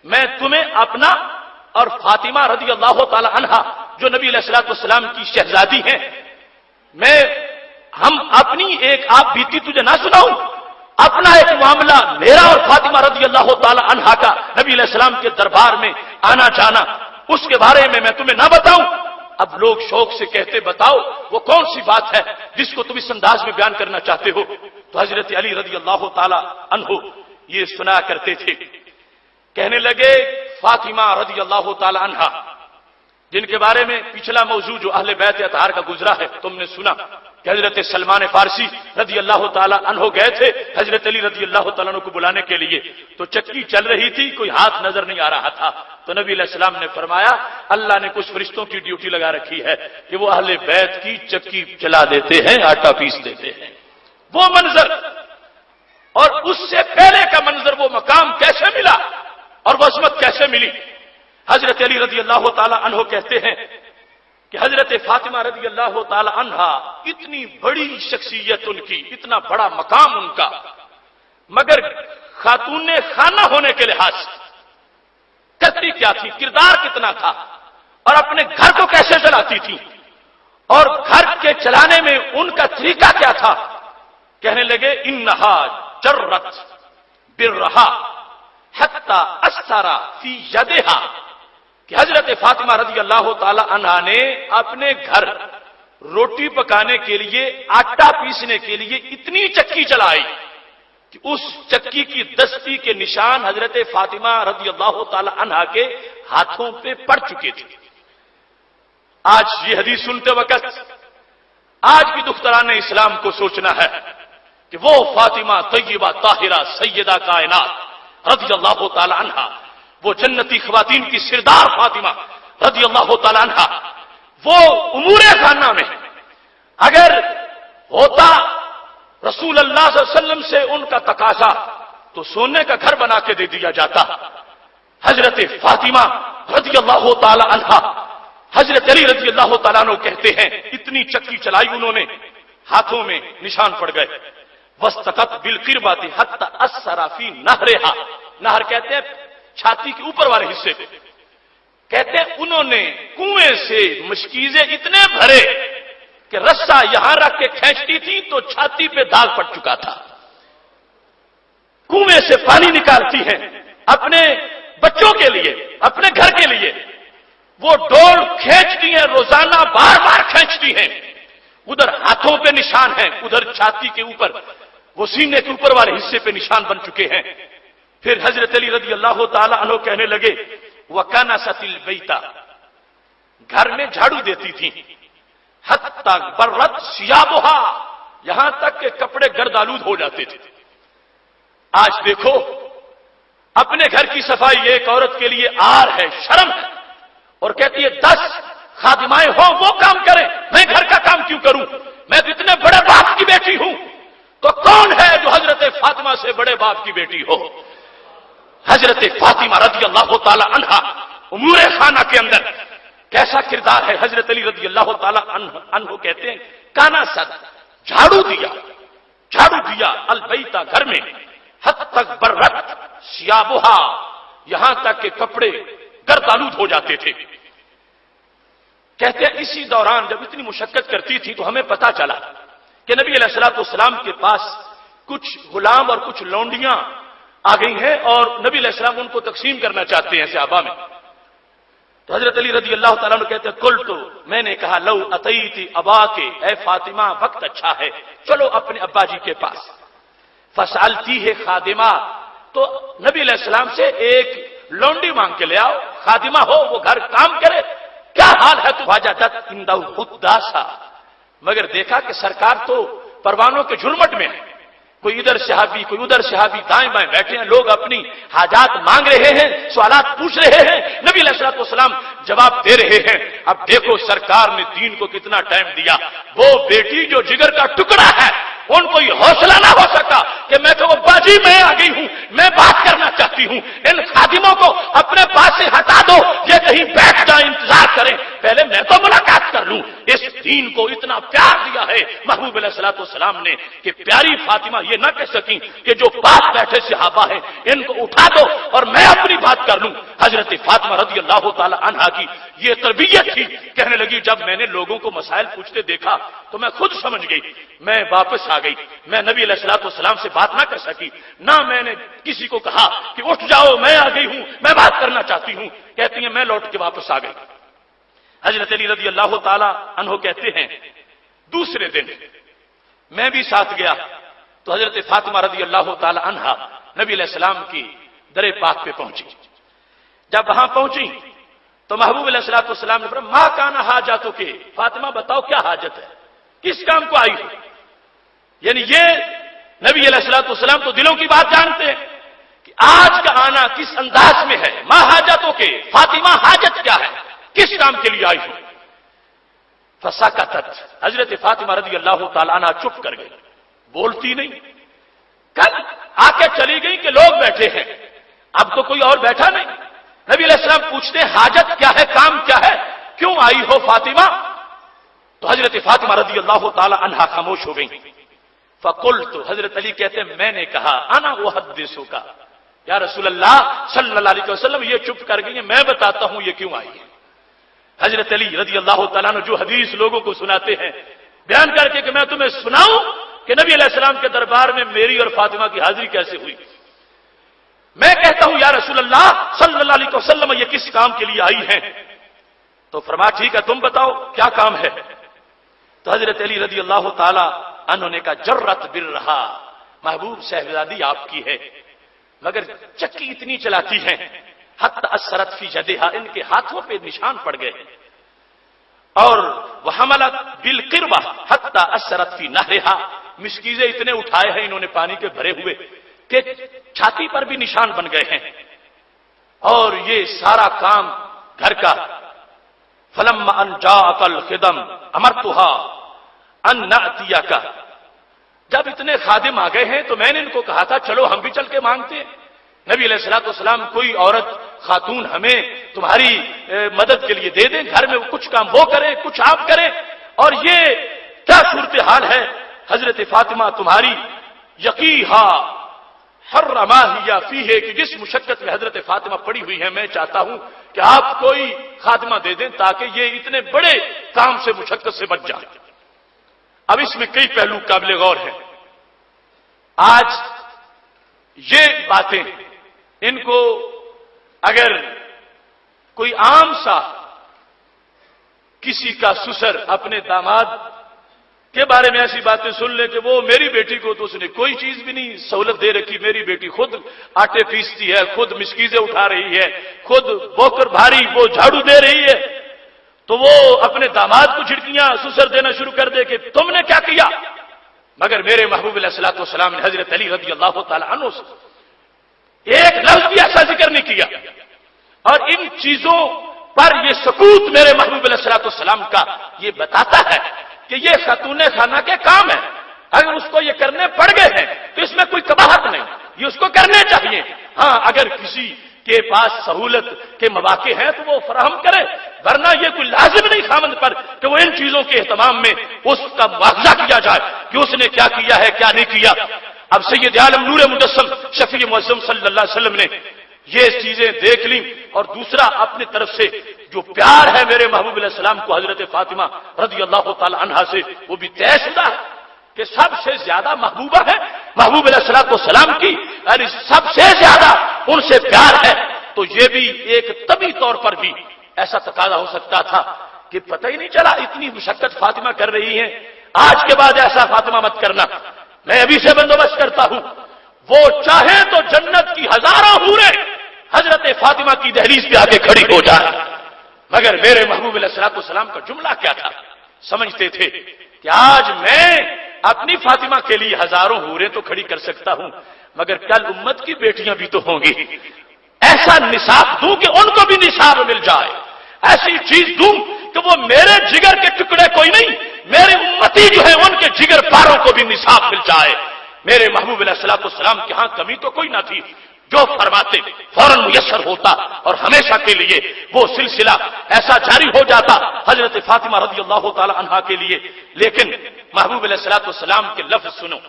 میں تمہیں اپنا اور فاطمہ رضی اللہ تعالی عنہا جو نبی علیہ الصلوۃ والسلام کی شہزادی ہیں، ہم اپنی ایک آپ بیتی تجھے نہ سناؤں، اپنا ایک معاملہ میرا اور فاطمہ رضی اللہ تعالی عنہا کا نبی علیہ السلام کے دربار میں آنا جانا، اس کے بارے میں تمہیں نہ بتاؤں؟ اب لوگ شوق سے کہتے بتاؤ وہ کون سی بات ہے جس کو تم اس انداز میں بیان کرنا چاہتے ہو؟ تو حضرت علی رضی اللہ تعالی عنہ یہ سنا کرتے تھے، کہنے لگے فاطمہ رضی اللہ تعالی عنہا جن کے بارے میں پچھلا موضوع جو اہل بیت اطہار کا گزرا ہے تم نے سنا کہ حضرت سلمان فارسی رضی اللہ تعالی عنہ گئے تھے حضرت علی رضی اللہ تعالیٰ عنہ کو بلانے کے لیے، تو چکی چل رہی تھی، کوئی ہاتھ نظر نہیں آ رہا تھا، تو نبی علیہ السلام نے فرمایا اللہ نے کچھ فرشتوں کی ڈیوٹی لگا رکھی ہے کہ وہ اہل بیت کی چکی چلا دیتے ہیں، آٹا پیس دیتے ہیں۔ وہ منظر اور اس سے پہلے کا منظر، وہ مقام کیسے ملا اور وہ عظمت کیسے ملی؟ حضرت علی رضی اللہ تعالی عنہ کہتے ہیں کہ حضرت فاطمہ رضی اللہ تعالی عنہا اتنی بڑی شخصیت ان کی، اتنا بڑا مقام ان کا، مگر خاتون خانہ ہونے کے لحاظ سے کرتی کیا تھی، کردار کتنا تھا، اور اپنے گھر کو کیسے چلاتی تھی، اور گھر کے چلانے میں ان کا طریقہ کیا تھا؟ کہنے لگے انہا جرت برہا حتی اثر فی یدہا، کہ حضرت فاطمہ رضی اللہ تعالی عنہا نے اپنے گھر روٹی پکانے کے لیے، آٹا پیسنے کے لیے اتنی چکی چلائی کہ اس چکی کی دستی کے نشان حضرت فاطمہ رضی اللہ تعالی عنہا کے ہاتھوں پہ پڑ چکے تھے۔ آج یہ حدیث سنتے وقت آج بھی دختران اسلام کو سوچنا ہے کہ وہ فاطمہ طیبہ طاہرہ سیدہ کائنات رضی اللہ تعالی عنہا، وہ جنتی خواتین کی سردار فاطمہ رضی اللہ تعالی عنہا، وہ امور خانہ میں اگر ہوتا رسول اللہ صلی اللہ علیہ وسلم سے ان کا تقاضا تو سونے کا گھر بنا کے دے دیا جاتا۔ حضرت فاطمہ رضی اللہ تعالی عنہا، حضرت علی رضی اللہ تعالیٰ عنہ کہتے ہیں اتنی چکی چلائی انہوں نے، ہاتھوں میں نشان پڑ گئے۔ وسطت بالقربۃ حتی اثر فی نہرہا، نہر کہتے ہیں چھاتی کے اوپر والے حصے پہ، کہتے ہیں انہوں نے کنویں سے مشکیزیں اتنے بھرے کہ رسا یہاں رکھ کے کھینچتی تھی تو چھاتی پہ داغ پڑ چکا تھا۔ کنویں سے پانی نکالتی ہیں اپنے بچوں کے لیے، اپنے گھر کے لیے، وہ ڈول کھینچتی ہیں، روزانہ بار بار کھینچتی ہیں، ادھر ہاتھوں پہ نشان ہیں، ادھر چھاتی کے اوپر، وہ سینے کے اوپر والے حصے پہ نشان بن چکے ہیں۔ پھر حضرت علی رضی اللہ تعالی عنہ کہنے لگے وَكَنَسَتِ الْبَيْتَ، گھر میں جھاڑو دیتی تھی، حتی برت ثِيَابُهَا، یہاں تک کہ کپڑے گرد آلود ہو جاتے تھے۔ آج دیکھو اپنے گھر کی صفائی ایک عورت کے لیے آر ہے، شرم ہے، اور کہتی ہے 10 خادمائیں ہوں وہ کام کریں، میں گھر کا کام کیوں کروں؟ میں تو اتنے بڑے باپ کی بیٹی ہوں۔ تو کون ہے جو حضرت فاطمہ سے بڑے باپ کی بیٹی ہو؟ حضرت فاطمہ رضی اللہ تعالی عنہا امور خانہ کے اندر کیسا کردار ہے؟ حضرت علی رضی اللہ تعالی عنہ کہتے ہیں کانا سد، جھاڑو دیا البیتا، گھر میں، حتی برت ثیابھا، یہاں تک کہ کپڑے گرد آلود ہو جاتے تھے۔ کہتے ہیں اسی دوران جب اتنی مشقت کرتی تھی تو ہمیں پتا چلا کہ نبی علیہ الصلوۃ والسلام کے پاس کچھ غلام اور کچھ لونڈیاں آ گئی ہیں اور نبی علیہ السلام ان کو تقسیم کرنا چاہتے ہیں صحابہ میں۔ تو حضرت علی رضی اللہ تعالیٰ عنہ کہتے ہیں قلت، میں نے کہا لو اتیتی ابا کے، اے فاطمہ وقت اچھا ہے، چلو اپنے ابا جی کے پاس، فسالتی ہے خادمہ، تو نبی علیہ السلام سے ایک لونڈی مانگ کے لے آؤ، خادمہ ہو، وہ گھر کام کرے، کیا حال ہے؟ تو فوجدت عنده خداسا، مگر دیکھا کہ سرکار تو پروانوں کے جھرمٹ میں ہے، کوئی ادھر صحابی کوئی ادھر صحابی دائیں بائیں بیٹھے ہیں، لوگ اپنی حاجات مانگ رہے ہیں، سوالات پوچھ رہے ہیں، نبی علیہ الصلوۃ والسلام جواب دے رہے ہیں۔ اب دیکھو سرکار نے دین کو کتنا ٹائم دیا، وہ بیٹی جو جگر کا ٹکڑا ہے ان کو یہ حوصلہ نہ ہو سکا کہ میں تو باجی میں آ گئی ہوں، میں بات کرنا چاہتی ہوں، ان خادموں کو اپنے پاس سے ہٹا دو، یہ کہیں بیٹھ جائیں انتظار کریں، پہلے میں تو ملاقات کر لوں۔ اس دین کو اتنا پیار دیا ہے محبوب علیہ الصلوۃ والسلام نے کہ پیاری فاطمہ یہ نہ کہہ سکیں کہ جو پاس بیٹھے صحابہ ہیں ان کو اٹھا دو اور میں اپنی بات کر لوں۔ حضرت فاطمہ رضی اللہ تعالی عنہا کی یہ تربیت تھی۔ کہنے لگی جب میں نے لوگوں کو مسائل پوچھتے دیکھا تو میں خود سمجھ گئی، میں واپس آ گئی، میں نبی علیہ الصلوۃ والسلام سے بات نہ کر سکی، نہ میں نے کسی کو کہا کہ اٹھ جاؤ میں آ گئی ہوں، میں بات کرنا چاہتی ہوں۔ کہتی ہیں میں لوٹ کے واپس آ گئی۔ حضرت علی رضی اللہ تعالی عنہ کہتے ہیں دوسرے دن میں بھی ساتھ گیا تو حضرت فاطمہ رضی اللہ تعالی عنہا نبی علیہ السلام کی در پاک پہ پہنچی۔ جب وہاں پہنچی تو محبوب علیہ الصلوۃ والسلام نے فرمایا ما کان حاجاتو کے، فاطمہ بتاؤ کیا حاجت ہے، کس کام کو آئی ہو؟ یعنی یہ نبی علیہ الصلوۃ والسلام تو دلوں کی بات جانتے ہیں کہ آج کا آنا کس انداز میں ہے. ما حاجاتو کے، فاطمہ حاجت کیا ہے، کس کام کے لیے آئی ہو؟ فسکتت، حضرت فاطمہ رضی اللہ تعالی عنہ چپ کر گئی، بولتی نہیں. کل آ کے چلی گئی کہ لوگ بیٹھے ہیں، اب تو کوئی اور بیٹھا نہیں. نبی علیہ السلام پوچھتے ہیں حاجت کیا ہے، کام کیا ہے، کیوں آئی ہو فاطمہ؟ تو حضرت فاطمہ رضی اللہ تعالی عنہا خاموش ہو گئی. فقلت، حضرت علی کہتے ہیں میں نے کہا انا احدثک یا رسول اللہ صلی اللہ علیہ وسلم، یہ چپ کر گئی ہیں، میں بتاتا ہوں یہ کیوں آئی ہے. حضرت علی رضی اللہ تعالیٰ عنہ جو حدیث لوگوں کو سناتے ہیں بیان کر کے کہ میں تمہیں سناؤں کہ نبی علیہ السلام کے دربار میں میری اور فاطمہ کی حاضری کیسے ہوئی. میں کہتا ہوں یا رسول اللہ صلی اللہ علیہ وسلم یہ کس کام کے لیے آئی ہیں؟ تو فرمایا ٹھیک ہے تم بتاؤ کیا کام ہے. تو حضرت علی رضی اللہ تعالی عنہ نے کہا جرت برہا، محبوب صاحبزادی آپ کی ہے مگر چکی اتنی چلاتی ہیں حتی اثرت فی جدہا، ان کے ہاتھوں پہ نشان پڑ گئے. اور وحملت بالقربہ حتی اثرت فی نہرہا، مشکیزیں اتنے اٹھائے ہیں انہوں نے پانی کے بھرے ہوئے کہ چھاتی پر بھی نشان بن گئے ہیں. اور یہ سارا کام گھر کا. فلما ان جاءک الخدم امرتها ان ناتیک، جب اتنے خادم آ گئے ہیں تو میں نے ان کو کہا تھا چلو ہم بھی چل کے مانگتے ہیں. نبی علیہ الصلوۃ والسلام کوئی عورت خاتون ہمیں تمہاری مدد کے لیے دے دیں، گھر میں کچھ کام وہ کرے کچھ آپ کریں. اور یہ کیا صورتحال ہے حضرت فاطمہ تمہاری؟ یقیہا حرما ہی فیہ، کہ جس مشقت میں حضرت فاطمہ پڑی ہوئی ہے میں چاہتا ہوں کہ آپ کوئی خاتمہ دے دیں تاکہ یہ اتنے بڑے کام سے مشقت سے بچ جائے. اب اس میں کئی پہلو قابل غور ہیں. آج یہ باتیں ان کو اگر کوئی عام سا کسی کا سسر اپنے داماد کے بارے میں ایسی باتیں سن لے کہ وہ میری بیٹی کو تو اس نے کوئی چیز بھی نہیں سہولت دے رکھی، میری بیٹی خود آٹے پیستی ہے، خود مشکیزیں اٹھا رہی ہے، خود بوکر بھاری وہ جھاڑو دے رہی ہے، تو وہ اپنے داماد کو جھڑکیاں سسر دینا شروع کر دے کہ تم نے کیا کیا. مگر میرے محبوب علیہ الصلوۃ والسلام نے حضرت علی رضی اللہ تعالی عنہ سے ایک لفظ بھی ایسا ذکر نہیں کیا. اور ان چیزوں پر یہ سکوت میرے محبوب علیہ الصلوۃ والسلام کا یہ بتاتا ہے کہ یہ خاتون خانہ کے کام ہے. اگر اس کو یہ کرنے پڑ گئے ہیں تو اس میں کوئی قباحت نہیں، یہ اس کو کرنے چاہیے. ہاں اگر کسی کے پاس سہولت کے مواقع ہیں تو وہ فراہم کرے، ورنہ یہ کوئی لازم نہیں خامند پر کہ وہ ان چیزوں کے اہتمام میں اس کا مواخذہ کیا جائے کہ اس نے کیا کیا ہے کیا نہیں کیا. اب سید عالم نور مجسم شفیع معظم صلی اللہ علیہ وسلم نے یہ چیزیں دیکھ لیں. اور دوسرا اپنی طرف سے جو پیار ہے میرے محبوب علیہ السلام کو حضرت فاطمہ رضی اللہ تعالی عنہا سے وہ بھی طے شدہ ہے کہ سب سے زیادہ محبوبہ ہے محبوب علیہ السلام کی، یعنی سب سے زیادہ ان سے پیار ہے. تو یہ بھی ایک طبی طور پر بھی ایسا تقاضا ہو سکتا تھا کہ پتہ ہی نہیں چلا اتنی مشقت فاطمہ کر رہی ہیں، آج کے بعد ایسا فاطمہ مت کرنا، میں ابھی سے بندوبست کرتا ہوں. وہ چاہے تو جنت کی ہزاروں حوریں حضرت فاطمہ کی دہلیز پہ آ کے کھڑی ہو جائے. مگر میرے محبوب علیہ السلام کا جملہ کیا تھا؟ سمجھتے تھے کہ آج میں اپنی فاطمہ کے لیے ہزاروں حوریں تو کھڑی کر سکتا ہوں مگر کل امت کی بیٹیاں بھی تو ہوں گی. ایسا نصاب دوں کہ ان کو بھی نصاب مل جائے، ایسی چیز دوں کہ وہ میرے جگر کے ٹکڑے کوئی نہیں، میرے امتی جو ہے ان کے جگر پاروں کو بھی نصاب مل جائے. میرے محبوب علیہ السلام کے ہاں کمی تو کوئی نہ تھی، جو فرماتے فوراً میسر ہوتا اور ہمیشہ کے لیے وہ سلسلہ ایسا جاری ہو جاتا حضرت فاطمہ رضی اللہ تعالی عنہا کے لیے. لیکن محبوب علیہ السلام کے لفظ سنو،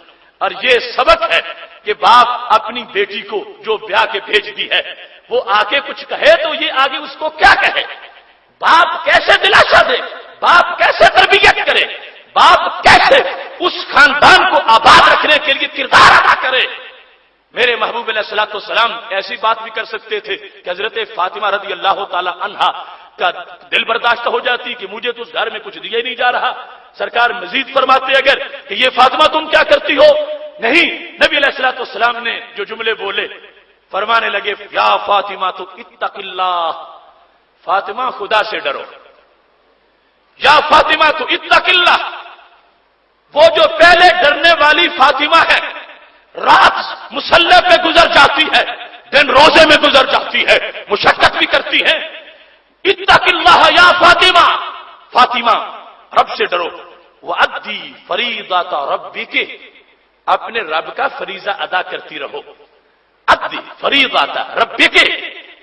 اور یہ سبق ہے کہ باپ اپنی بیٹی کو جو بیاہ کے بھیجتی ہے وہ آگے کچھ کہے تو یہ آگے اس کو کیا کہے، باپ کیسے دلاسا دے، باپ کیسے تربیت کرے، باپ کیسے اس خاندان کو آباد رکھنے کے لیے کردار ادا کرے. میرے محبوب علیہ السلام ایسی بات بھی کر سکتے تھے کہ حضرت فاطمہ رضی اللہ تعالی عنہا کا دل برداشت ہو جاتی کہ مجھے تو اس گھر میں کچھ دیا ہی نہیں جا رہا. سرکار مزید فرماتے اگر کہ یہ فاطمہ تم کیا کرتی ہو؟ نہیں، نبی علیہ السلام نے جو جملے بولے فرمانے لگے یا فاطمہ تو اتق اللہ فاطمہ خدا سے ڈرو، یا فاطمہ تو اتق اللہ، وہ جو پہلے ڈرنے والی فاطمہ ہے، رات مصلی پہ گزر جاتی ہے، دن روزے میں گزر جاتی ہے، مشقت بھی کرتی ہے. اتق اللہ یا فاطمہ، فاطمہ رب سے ڈرو. وَأَدِّي فَرِيضَةَ رَبِّكِ، اپنے رب کا فریضہ ادا کرتی رہو. ادی فریضۃ ربک،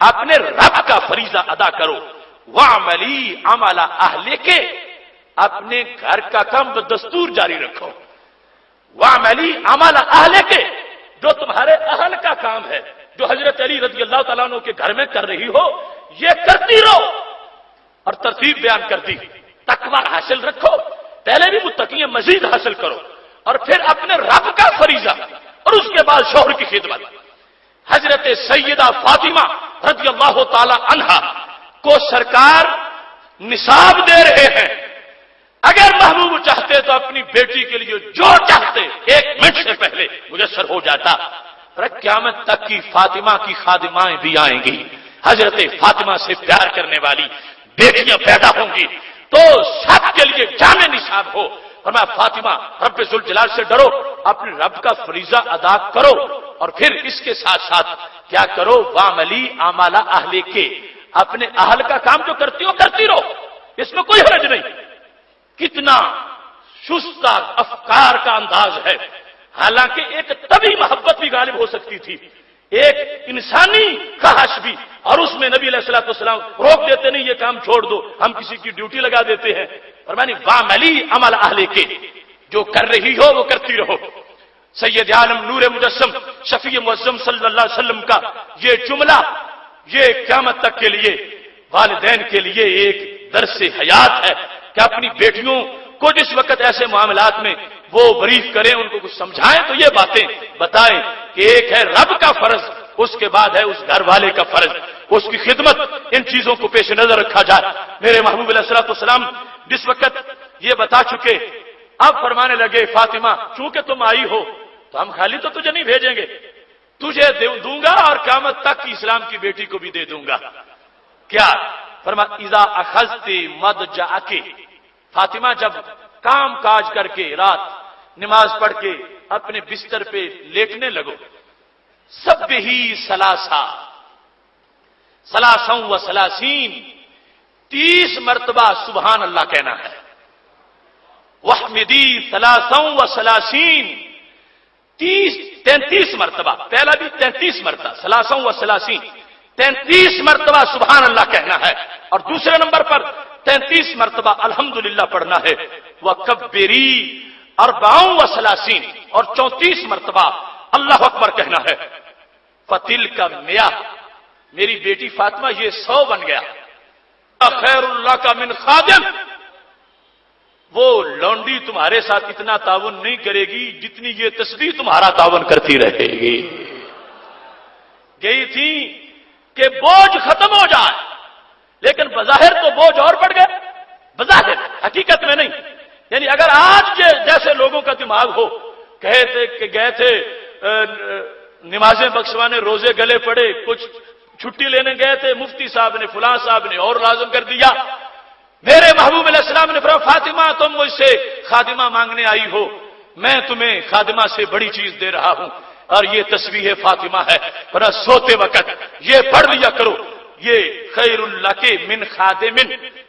اپنے رب کا فریضہ ادا کرو. وَعْمَلِي عَمَلَ أَهْلِكِ، اپنے گھر کا کام دستور جاری رکھو. وَعْمَلِي عَمَلَ أَهْلِكِ، جو تمہارے اہل کا کام ہے، جو حضرت علی رضی اللہ تعالیٰ عنہ کے گھر میں کر رہی ہو، یہ کرتی رہو. اور ترتیب بیان کر دی، تقوی حاصل رکھو، پہلے بھی متقی مزید حاصل کرو، اور پھر اپنے رب کا فریضہ، اور اس کے بعد شوہر کی خدمت. حضرت سیدہ فاطمہ رضی اللہ تعالی عنہا کو سرکار نصاب دے رہے ہیں. اگر محبوب چاہتے تو اپنی بیٹی کے لیے جو چاہتے 1 منٹ سے پہلے میسر ہو جاتا. پر قیامت تک کی فاطمہ کی خادمائیں بھی آئیں گی، حضرت فاطمہ سے پیار کرنے والی بیٹیاں پیدا ہوں گی، تو سب کے لیے جامع نصاب ہو. فرمایا فاطمہ رب ذوالجلال سے ڈرو، اپنے رب کا فریضہ ادا کرو، اور پھر اس کے ساتھ ساتھ کیا کرو؟ وَعْمَلِي عَمَلَ أَهْلِكِ، اپنے اہل کا کام جو کرتی ہو کرتی رہو، اس میں کوئی حرج نہیں. کتنا شستہ افکار کا انداز ہے. حالانکہ ایک طبی محبت بھی غالب ہو سکتی تھی، ایک انسانی خواہش بھی، اور اس میں نبی علیہ الصلوۃ والسلام روک دیتے نہیں، یہ کام چھوڑ دو، ہم کسی کی ڈیوٹی لگا دیتے ہیں. فرمانی وَعْمَلِي عَمَلَ أَهْلِكِ، جو کر رہی ہو وہ کرتی رہو. سید عالم نور مجسم شفیع معظم صلی اللہ علیہ وسلم کا یہ جملہ، یہ قیامت تک کے لیے والدین کے لیے ایک درس حیات ہے کہ اپنی بیٹیوں کو جس وقت ایسے معاملات میں وہ بریف کریں، ان کو کچھ سمجھائیں، تو یہ باتیں بتائیں کہ ایک ہے رب کا فرض، اس کے بعد ہے اس گھر والے کا فرض، اس کی خدمت. ان چیزوں کو پیش نظر رکھا جائے. میرے محبوب علیہ الصلوۃ والسلام جس وقت یہ بتا چکے، اب فرمانے لگے فاطمہ چونکہ تم آئی ہو تو ہم خالی تو تجھے نہیں بھیجیں گے، تجھے دوں گا اور قیامت تک کی اسلام کی بیٹی کو بھی دے دوں گا. کیا فرما اذا اخذت مضجعک، فاطمہ جب کام کاج کر کے رات نماز پڑھ کے اپنے بستر پہ لیٹنے لگو، سبحی ثلاثا و ثلاثین، 30 مرتبہ سبحان اللہ کہنا ہے. وحمدی ثلاثا و ثلاثین، 33 مرتبہ، پہلا بھی 33 مرتبہ، ثلاثا و ثلاثین 33 مرتبہ سبحان اللہ کہنا ہے، اور دوسرے نمبر پر 33 مرتبہ الحمدللہ پڑھنا ہے. وکبری 34 و ثلاثین، اور 34 مرتبہ اللہ اکبر کہنا ہے. فتل کا میاں، میری بیٹی فاطمہ یہ 100 بن گیا. خیر اللہ کا من خادم، وہ لونڈی تمہارے ساتھ اتنا تعاون نہیں کرے گی جتنی یہ تسبیح تمہارا تعاون کرتی رہے گی. گئی تھی کہ بوجھ ختم ہو جائے، لیکن بظاہر تو بوجھ اور بڑھ گئے، بظاہر، حقیقت میں نہیں. یعنی اگر آج کے جیسے لوگوں کا دماغ ہو، کہے تھے کہ گئے تھے نمازیں بخشوانے، روزے گلے پڑے، کچھ چھٹی لینے گئے تھے، مفتی صاحب نے فلاں صاحب نے اور لازم کر دیا. میرے محبوب علیہ السلام نے فرمایا فاطمہ تم مجھ سے خادمہ مانگنے آئی ہو، میں تمہیں خادمہ سے بڑی چیز دے رہا ہوں، اور یہ تسبیح فاطمہ ہے. ورنہ سوتے وقت یہ پڑھ لیا کرو، یہ خیر لک من خادم،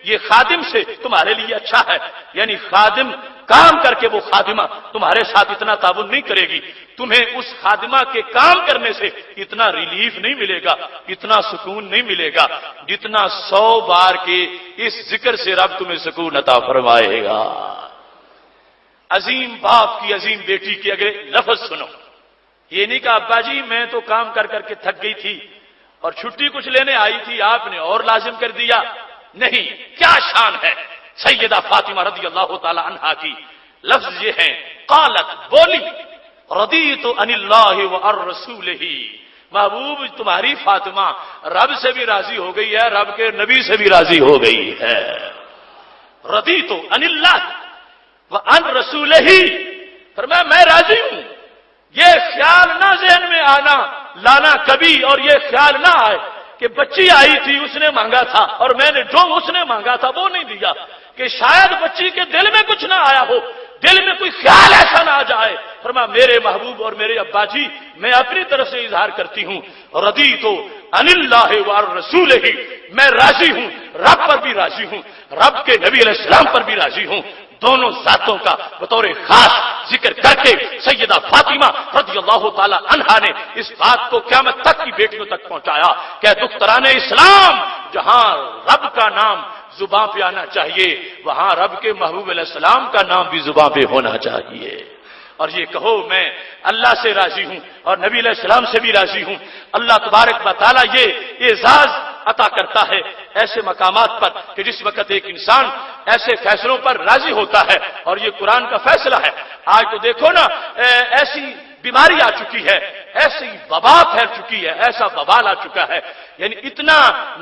یہ خادم سے تمہارے لیے اچھا ہے. یعنی خادم کام کر کے وہ خادمہ تمہارے ساتھ اتنا تعاون نہیں کرے گی، تمہیں اس خادمہ کے کام کرنے سے اتنا ریلیف نہیں ملے گا، اتنا سکون نہیں ملے گا جتنا 100 بار کے اس ذکر سے رب تمہیں سکون عطا فرمائے گا. عظیم باپ کی عظیم بیٹی کی اگر لفظ سنو، یہ نہیں کہ ابا جی میں تو کام کر کر کے تھک گئی تھی اور چھٹی کچھ لینے آئی تھی، آپ نے اور لازم کر دیا. نہیں، کیا شان ہے سیدہ فاطمہ رضی اللہ تعالی عنہا کی. لفظ یہ ہے، قالت، بولی، رضیت عن اللہ وعن رسولہ، محبوب تمہاری فاطمہ رب سے بھی راضی ہو گئی ہے، رب کے نبی سے بھی راضی ہو گئی ہے. رضیت عن اللہ وعن رسولہ، فرمایا میں راضی ہوں. یہ خیال نہ ذہن میں لانا کبھی، اور یہ خیال نہ آئے کہ بچی آئی تھی، اس نے مانگا تھا اور میں نے جو اس نے مانگا تھا وہ نہیں دیا، کہ شاید بچی کے دل میں کچھ نہ آیا ہو، دل میں کوئی خیال ایسا نہ آ جائے۔ فرمایا میرے محبوب اور میرے ابا جی میں اپنی طرف سے اظہار کرتی ہوں، رضیت عن اللہ ورسولہ، میں راضی ہوں، رب پر بھی راضی ہوں، رب کے نبی علیہ السلام پر بھی راضی ہوں۔ دونوں ذاتوں کا بطور خاص ذکر کر کے سیدہ فاطمہ رضی اللہ تعالی عنہا نے اس بات کو قیامت تک کی بیٹیوں تک پہنچایا کہ دختران اسلام، جہاں رب کا نام زباں پہ آنا چاہیے وہاں رب کے محبوب علیہ السلام کا نام بھی زباں پہ ہونا چاہیے، اور یہ کہو میں اللہ سے راضی ہوں اور نبی علیہ السلام سے بھی راضی ہوں۔ اللہ تبارک و تعالی یہ اعزاز عطا کرتا ہے ایسے مقامات پر کہ جس وقت ایک انسان ایسے فیصلوں پر راضی ہوتا ہے، اور یہ قرآن کا فیصلہ ہے۔ آج تو دیکھو نا ایسی بیماری آ چکی ہے، ایسی وبا پھیل چکی ہے، ایسا وبال آ چکا ہے، یعنی اتنا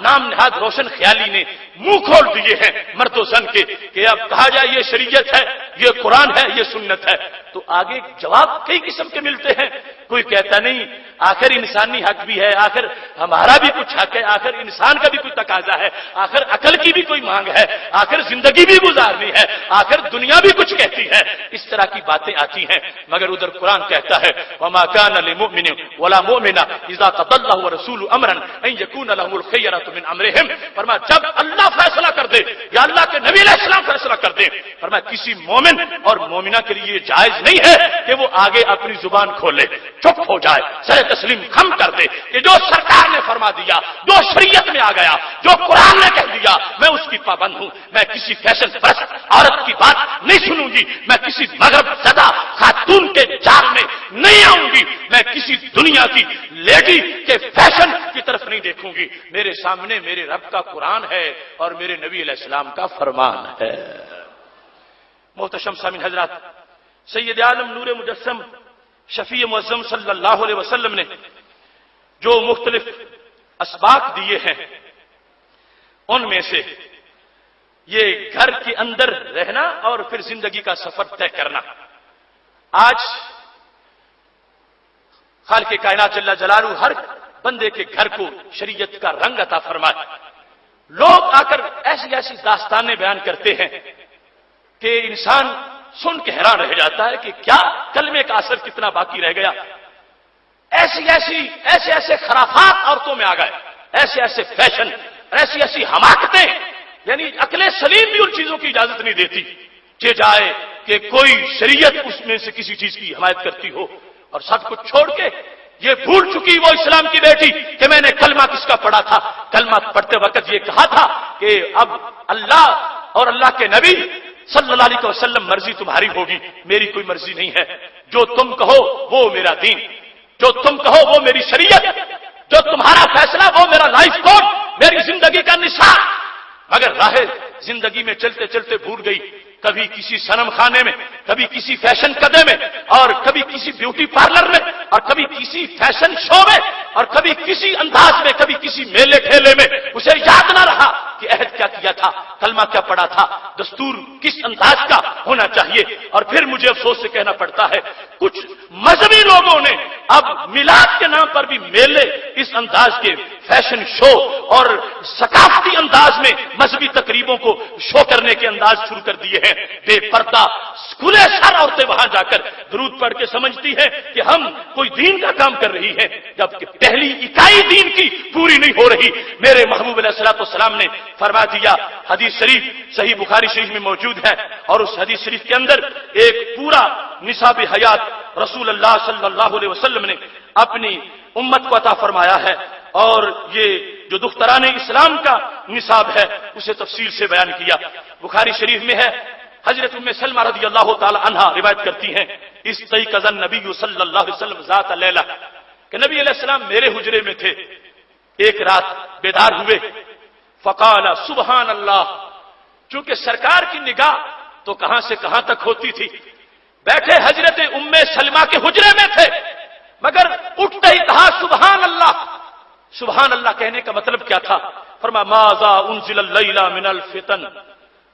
نام نہاد روشن خیالی نے منہ کھول دیے ہیں مرد و زن کے کہ اب کہا جائے یہ شریعت ہے، یہ قرآن ہے، یہ سنت ہے، تو آگے جواب کئی قسم کے ملتے ہیں۔ کوئی کہتا نہیں آخر انسانی حق بھی ہے، آخر ہمارا بھی کچھ حق ہے، آخر انسان کا بھی کوئی تقاضا ہے، آخر عقل کی بھی کوئی مانگ ہے، آخر زندگی بھی گزارنی ہے، آخر دنیا بھی کچھ کہتی ہے، اس طرح کی باتیں آتی ہیں۔ مگر ادھر قرآن کہتا ہے وما كان لمؤمن ولا مؤمنة اذا قضى الله ورسوله امرا ان يكون لهم الخيرة من امرهم، فرمایا جب اللہ فیصلہ کر دے یا اللہ کے نبی علیہ السلام فیصلہ کر دے، فرمایا کسی مومن اور مومنہ کے لیے جائز نہیں ہے کہ وہ آگے اپنی زبان کھولے، چپ ہو جائے، سر تسلیم خم کر دے کہ جو سرکار نے فرما دیا، جو شریعت میں آ گیا، جو قرآن نے کہہ دیا میں اس کی پابند ہوں، میں کسی فیشن پرست عورت کی بات نہیں سنوں گی، میں کسی مغرب زدہ خاتون کے جال میں نہیں آؤں گی، میں کسی دنیا کی لیڈی کے فیشن کی طرف نہیں دیکھوں گی، میرے سامنے میرے رب کا قرآن ہے اور میرے نبی علیہ السلام کا فرمان ہے۔ محتشم سامعین حضرات، سید عالم نور مجسم شفیع معظم صلی اللہ علیہ وسلم نے جو مختلف اسباق دیے ہیں ان میں سے یہ گھر کے اندر رہنا اور پھر زندگی کا سفر طے کرنا، آج خالق کائنات جل جلالہ ہر بندے کے گھر کو شریعت کا رنگ عطا فرمائے۔ لوگ آ کر ایسی ایسی داستانیں بیان کرتے ہیں کہ انسان سن کے حیران رہ جاتا ہے کہ کیا کلمے کا اثر کتنا باقی رہ گیا، ایسے خرافات عورتوں میں آ گئے، ایسے فیشن، ایسی ایسی حماقتیں، یعنی عقل سلیم بھی ان چیزوں کی اجازت نہیں دیتی کہ جائے کہ کوئی شریعت اس میں سے کسی چیز کی حمایت کرتی ہو، اور سب کچھ چھوڑ کے یہ بھول چکی وہ اسلام کی بیٹی کہ میں نے کلمہ کس کا پڑھا تھا، کلمہ پڑھتے وقت یہ کہا تھا کہ اب اللہ اور اللہ کے نبی صلی اللہ علیہ وسلم مرضی تمہاری ہوگی، میری کوئی مرضی نہیں ہے، جو تم کہو وہ میرا دین، جو تم کہو وہ میری شریعت، جو تمہارا فیصلہ وہ میرا لائف کوڈ، میری زندگی کا نصاب۔ مگر راہ زندگی میں چلتے چلتے بھول گئی، کبھی کسی صنم خانے میں، کبھی کسی فیشن قدے میں، اور کبھی کسی بیوٹی پارلر میں، اور کبھی کسی فیشن شو میں، اور کبھی کسی انداز میں، کبھی کسی میلے ٹھیلے میں، اسے یاد نہ رہا کہ عہد کیا کیا تھا، کلمہ کیا پڑھا تھا، دستور کس انداز کا ہونا چاہیے۔ اور پھر مجھے افسوس سے کہنا پڑتا ہے کچھ مذہبی لوگوں نے اب میلاد کے نام پر بھی میلے اس انداز کے فیشن شو اور ثقافتی انداز میں مذہبی تقریبوں کو شو کرنے کے انداز شروع کر دیے ہیں۔ بے پردہ کھلے سر عورتیں وہاں جا کر درود پڑھ کے سمجھتی ہیں کہ ہم کوئی دین کا کام کر رہی ہیں، جبکہ پہلی اکائی دین کی پوری نہیں ہو رہی۔ میرے محبوب علیہ الصلوۃ والسلام نے فرما دیا، حدیث شریف صحیح بخاری شریف میں موجود ہے، اور اس حدیث شریف کے اندر ایک پورا نصاب حیات رسول اللہ صلی اللہ علیہ وسلم نے اپنی امت کو عطا فرمایا ہے، اور یہ جو دختران اسلام کا نصاب ہے اسے تفصیل سے بیان کیا۔ بخاری شریف میں ہے، حضرت ام سلمہ رضی اللہ تعالی عنہا روایت کرتی ہیں، استيقظ النبی صلی اللہ علیہ وسلم ذات لیلہ، کہ نبی علیہ السلام میرے حجرے میں تھے، ایک رات بیدار ہوئے، فقال سبحان اللہ، چونکہ سرکار کی نگاہ تو کہاں سے کہاں تک ہوتی تھی، بیٹھے حضرت ام سلمہ کے حجرے میں تھے، مگر اٹھتے ہی کہا سبحان اللہ۔ سبحان اللہ کہنے کا مطلب کیا تھا؟ فرمایا ماذا انزل اللیلہ من الفتن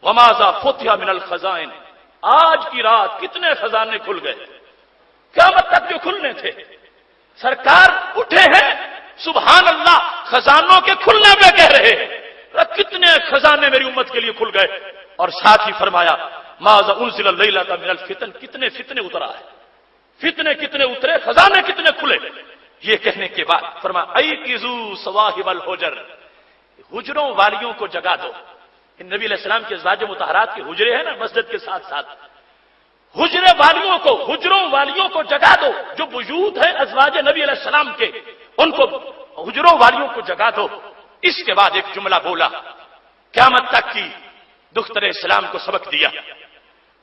وماذا فتح من الخزائن، آج کی رات کتنے خزانے کھل گئے، قیامت تک جو کھلنے تھے۔ سرکار اٹھے ہیں، سبحان اللہ، خزانوں کے کھلنے پہ کہہ رہے ہیں، کتنے خزانے میری امت کے لیے کھل گئے. اور ساتھ ہی فرمایا ماذا انزل اللیلۃ من الفتن، کتنے فتنے اترا ہے، فتنے کتنے اترے، خزانے کتنے کھلے. یہ کہنے کے بعد فرمایا ایقظوا صواحب الحجر، حجروں والیوں کو جگا دو. نبی علیہ السلام کے ازواج مطہرات کے حجرے ہیں نا مسجد کے ساتھ ساتھ، حجرے والیوں کو، حجروں والیوں کو جگا دو. جو وجود ہے ازواج نبی علیہ السلام کے، ان کو حجروں والیوں کو جگا دو. اس کے بعد ایک جملہ بولا، قیامت تک کی دختر اسلام کو سبق دیا.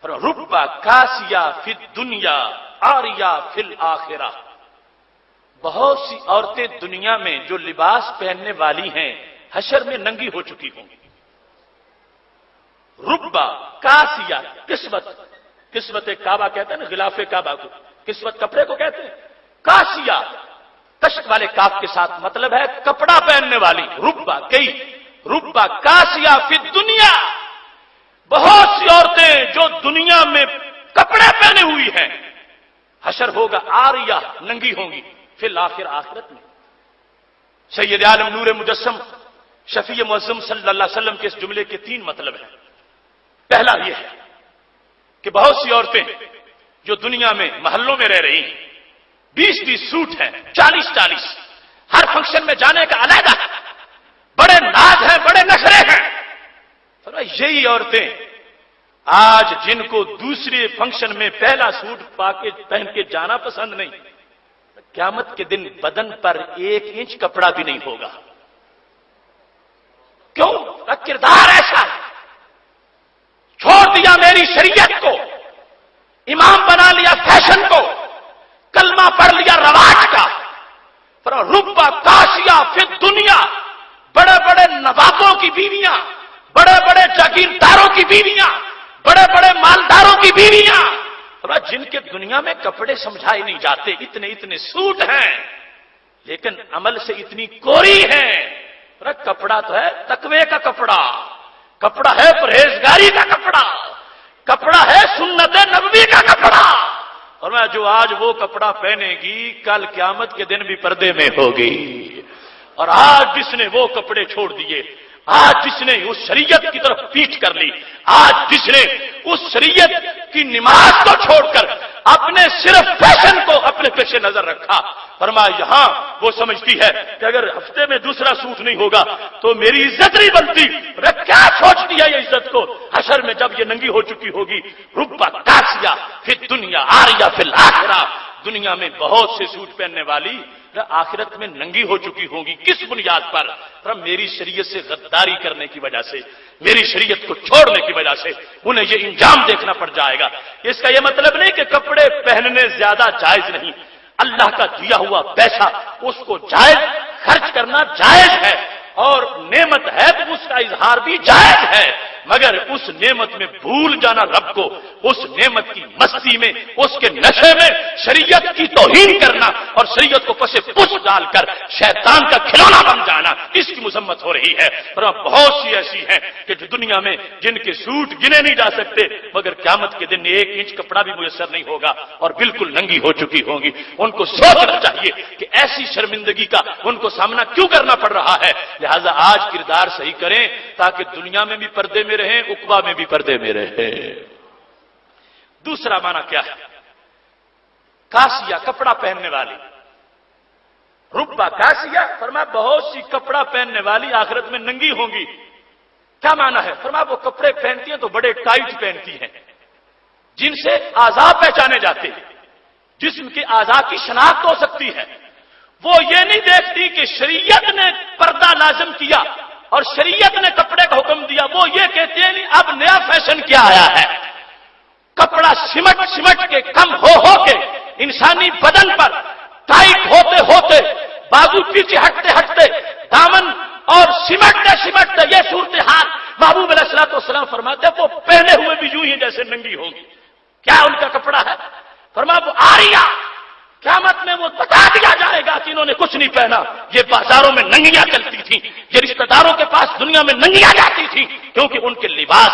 ربا کاسیا فی الدنیا عاریہ فی الآخرہ، بہت سی عورتیں دنیا میں جو لباس پہننے والی ہیں حشر میں ننگی ہو چکی ہوں گی. ربا کاسیا، قسمت، قسمت کعبہ کہتے ہیں نا، غلاف کعبہ کو قسمت کپڑے کو کہتے ہیں. کاسیا کشک والے کاف کے ساتھ مطلب ہے کپڑا پہننے والی. ربا کئی، ربا کاسیا فی الدنیا، بہت سی عورتیں جو دنیا میں کپڑے پہنے ہوئی ہیں حشر ہوگا عاریہ، ننگی ہوں گی، فی الآخر، آخرت میں. سید عالم نور مجسم شفیع معظم صلی اللہ علیہ وسلم کے اس جملے کے 3 مطلب ہیں. پہلا یہ ہے کہ بہت سی عورتیں جو دنیا میں محلوں میں رہ رہی ہیں، 20 سوٹ ہیں، 40 ہر فنکشن میں جانے کا علیحدہ، بڑے ناز ہیں، بڑے نخرے ہیں. یہی عورتیں آج جن کو دوسرے فنکشن میں پہلا سوٹ پہن کے جانا پسند نہیں، قیامت کے دن بدن پر 1 انچ کپڑا بھی نہیں ہوگا. کیوں؟ کردار ایسا ہے. چھوڑ دیا میری شریعت کو، امام بنا لیا فیشن کو، کلمہ پڑھ لیا رواج کا. ربا کاسیا فی الدنیا، بڑے بڑے نوابوں کی بیویاں، بڑے بڑے جاگیرداروں کی بیویاں، بڑے بڑے مالداروں کی بیویاں، جن کے دنیا میں کپڑے سمجھائے نہیں جاتے، اتنے سوٹ ہیں لیکن عمل سے اتنی کوری ہیں. کپڑا تو ہے تقوی کا کپڑا، کپڑا ہے پرہیزگاری کا کپڑا، کپڑا ہے سنت نبوی کا کپڑا. اور میں جو آج وہ کپڑا پہنے گی کل قیامت کے دن بھی پردے میں ہوگی. اور آج جس نے وہ کپڑے چھوڑ دیے، آج جس نے اس شریعت کی طرف پیٹھ کر لی، آج جس نے اس شریعت کی نماز کو چھوڑ کر اپنے صرف فیشن کو اپنے پیش نظر رکھا، فرمایا یہاں وہ سمجھتی ہے کہ اگر ہفتے میں دوسرا سوٹ نہیں ہوگا تو میری عزت نہیں بنتی. کیا سوچتی ہے یہ عزت کو؟ حشر میں جب یہ ننگی ہو چکی ہوگی. ربا کاسیا فی الدنیا عاریہ فی الآخرہ، دنیا میں بہت سے سوٹ پہننے والی آخرت میں ننگی ہو چکی ہوں گی. کس بنیاد پر؟ میری شریعت سے غداری کرنے کی وجہ سے، میری شریعت کو چھوڑنے کی وجہ سے انہیں یہ انجام دیکھنا پڑ جائے گا. اس کا یہ مطلب نہیں کہ کپڑے پہننے زیادہ جائز نہیں. اللہ کا دیا ہوا پیسہ اس کو جائز خرچ کرنا جائز ہے، اور نعمت ہے تو اس کا اظہار بھی جائز ہے، مگر اس نعمت میں بھول جانا رب کو، اس نعمت کی مستی میں، اس کے نشے میں شریعت کی توہین کرنا اور شریعت کو پس پس ڈال کر شیطان کا کھلونا بن جانا، اس کی مذمت ہو رہی ہے. اور بہت سی ایسی ہیں کہ جو دنیا میں جن کے سوٹ گنے نہیں جا سکتے، مگر قیامت کے دن 1 انچ کپڑا بھی میسر نہیں ہوگا اور بالکل ننگی ہو چکی ہوں گی. ان کو سوچنا چاہیے کہ ایسی شرمندگی کا ان کو سامنا کیوں کرنا پڑ رہا ہے. لہذا آج کردار صحیح کریں تاکہ دنیا میں بھی پردے میں رہیں، عقبہ میں بھی پردے میں رہیں. دوسرا معنی کیا ہے؟ کاسیا، کپڑا پہننے والی. ربا کاسیا، فرمایا بہت سی کپڑا پہننے والی آخرت میں ننگی ہوں گی. کیا معنی ہے؟ فرمایا وہ کپڑے پہنتی ہیں تو بڑے ٹائٹ پہنتی ہیں، جن سے اعضاء پہچانے جاتے ہیں، جسم کے اعضاء کی شناخت ہو سکتی ہے. وہ یہ نہیں دیکھتی کہ شریعت نے پردہ لازم کیا اور شریعت نے کپڑے کا حکم دیا. وہ یہ کہتے ہیں اب نیا فیشن کیا آیا ہے، کپڑا سمٹ سمٹ کے، کم ہو کے انسانی بدن پر ٹائٹ ہوتے ہوتے، بازو پیچھے ہٹتے ہٹتے، دامن اور سمٹتے سمٹتے یہ صورتحال محبوب علیہ الصلوۃ والسلام فرماتے ہیں وہ پہنے ہوئے بھی یوں ہی جیسے ننگی ہوگی. کیا ان کا کپڑا ہے؟ فرمایا وہ آریہ. قیامت میں وہ بتا دیا جائے گا کہ انہوں نے کچھ نہیں پہنا. یہ بازاروں میں ننگیاں چلتی تھیں، یہ رشتہ داروں کے پاس دنیا میں ننگیاں جاتی تھیں، کیونکہ ان کے لباس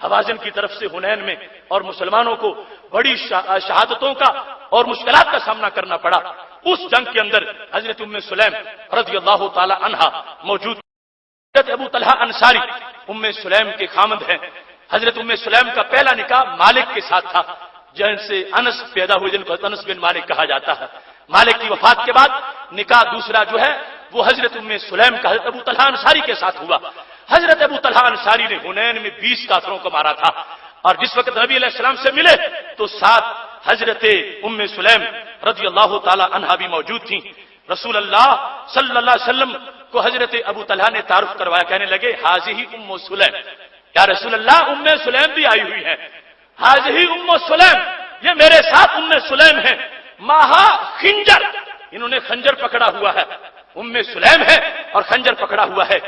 حوازن کی طرف سے حنین میں، اور مسلمانوں کو بڑی شہادتوں کا اور مشکلات کا سامنا کرنا پڑا۔ اس جنگ کے اندر حضرت ام سلیم رضی اللہ تعالی عنہا موجود۔ حضرت ابو طلحہ انصاری ام سلیم کے خامد ہیں۔ حضرت ام سلیم کا پہلا نکاح مالک کے ساتھ تھا، جن سے انس پیدا ہوئے، جن کو انس بن مالک کہا جاتا ہے۔ مالک کی وفات کے بعد نکاح دوسرا جو ہے وہ حضرت ام سلیم کا حضرت ابو طلحہ انصاری کے ساتھ ہوا۔ حضرت ابو طلحہ انصاری نے حنین میں 20 کافروں کو مارا تھا، اور جس وقت نبی علیہ السلام سے ملے تو ساتھ حضرت ام سلیم رضی اللہ تعالی عنہا بھی موجود تھیں۔ رسول اللہ صلی اللہ علیہ وسلم کو حضرت ابو طلحہ نے تعارف کروایا، کہنے لگے حاذہ ام سلیم، یا رسول اللہ ام سلیم بھی آئی ہوئی ہے۔ حاذہ ام سلیم، یہ میرے ساتھ ام سلیم ہیں، ماہا خنجر، انہوں نے خنجر پکڑا ہوا ہے، ام سلیم ہے اور خنجر پکڑا ہوا ہے۔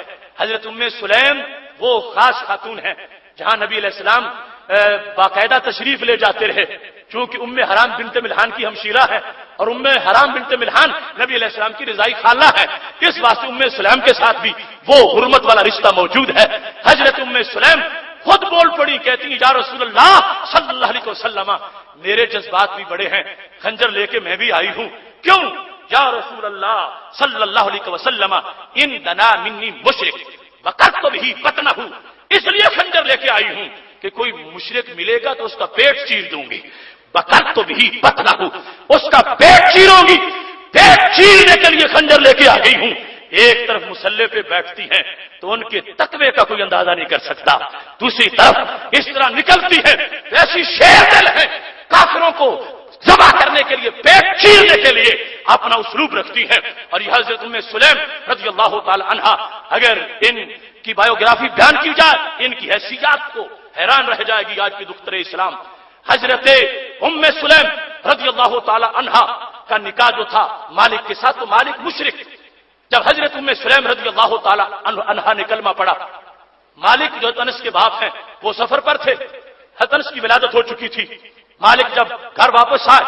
حضرت ام سلیم وہ خاص خاتون ہیں جہاں نبی علیہ السلام باقاعدہ تشریف لے جاتے رہے، چونکہ ام حرام بنت ملحان کی ہمشیرہ ہے، اور ام حرام بنت ملحان نبی علیہ السلام کی رضائی خالہ ہے، اس واسطے ام سلیم کے ساتھ بھی وہ حرمت والا رشتہ موجود ہے۔ حضرت ام سلیم خود بول پڑی، کہتی ہیں یا رسول اللہ صلی اللہ علیہ وسلم، میرے جذبات بھی بڑے ہیں، خنجر لے کے میں بھی آئی ہوں۔ کیوں؟ یا رسول اللہ صلی اللہ علیہ وسلم، ان دنا منی مشرک وقت بھی قتلہ، اس لیے خنجر لے کے آئی ہوں کہ کوئی مشرک ملے گا تو اس کا پیٹ چیر دوں گی، وقت بھی قتلہ، اس کا پیٹ چیروں گی، پیٹ چیرنے کے لیے خنجر لے کے آ گئی ہوں۔ ایک طرف مسلح پہ بیٹھتی ہیں تو ان کے تقوی کا کوئی اندازہ نہیں کر سکتا، دوسری طرف اس طرح نکلتی ہے ایسی شیر دل ہے، کافروں کو ذبح کرنے کے لیے، پیٹ چیرنے کے لیے اپنا اسلوب رکھتی ہے۔ اور یہ حضرت ام سلیم رضی اللہ تعالی عنہا، اگر ان کی بایوگرافی بیان کی جائے ان کی حیثیت کو حیران رہ جائے گی آج کی دختر اسلام۔ حضرت ام سلیم رضی اللہ تعالی عنہا کا نکاح جو تھا مالک کے ساتھ، تو مالک مشرک، جب حضرت ام سلیم رضی اللہ تعالی عنہا نے کلمہ پڑھا، مالک جو انس کے باپ ہیں وہ سفر پر تھے، حضرت انس کی ولادت ہو چکی تھی۔ مالک جب گھر واپس آئے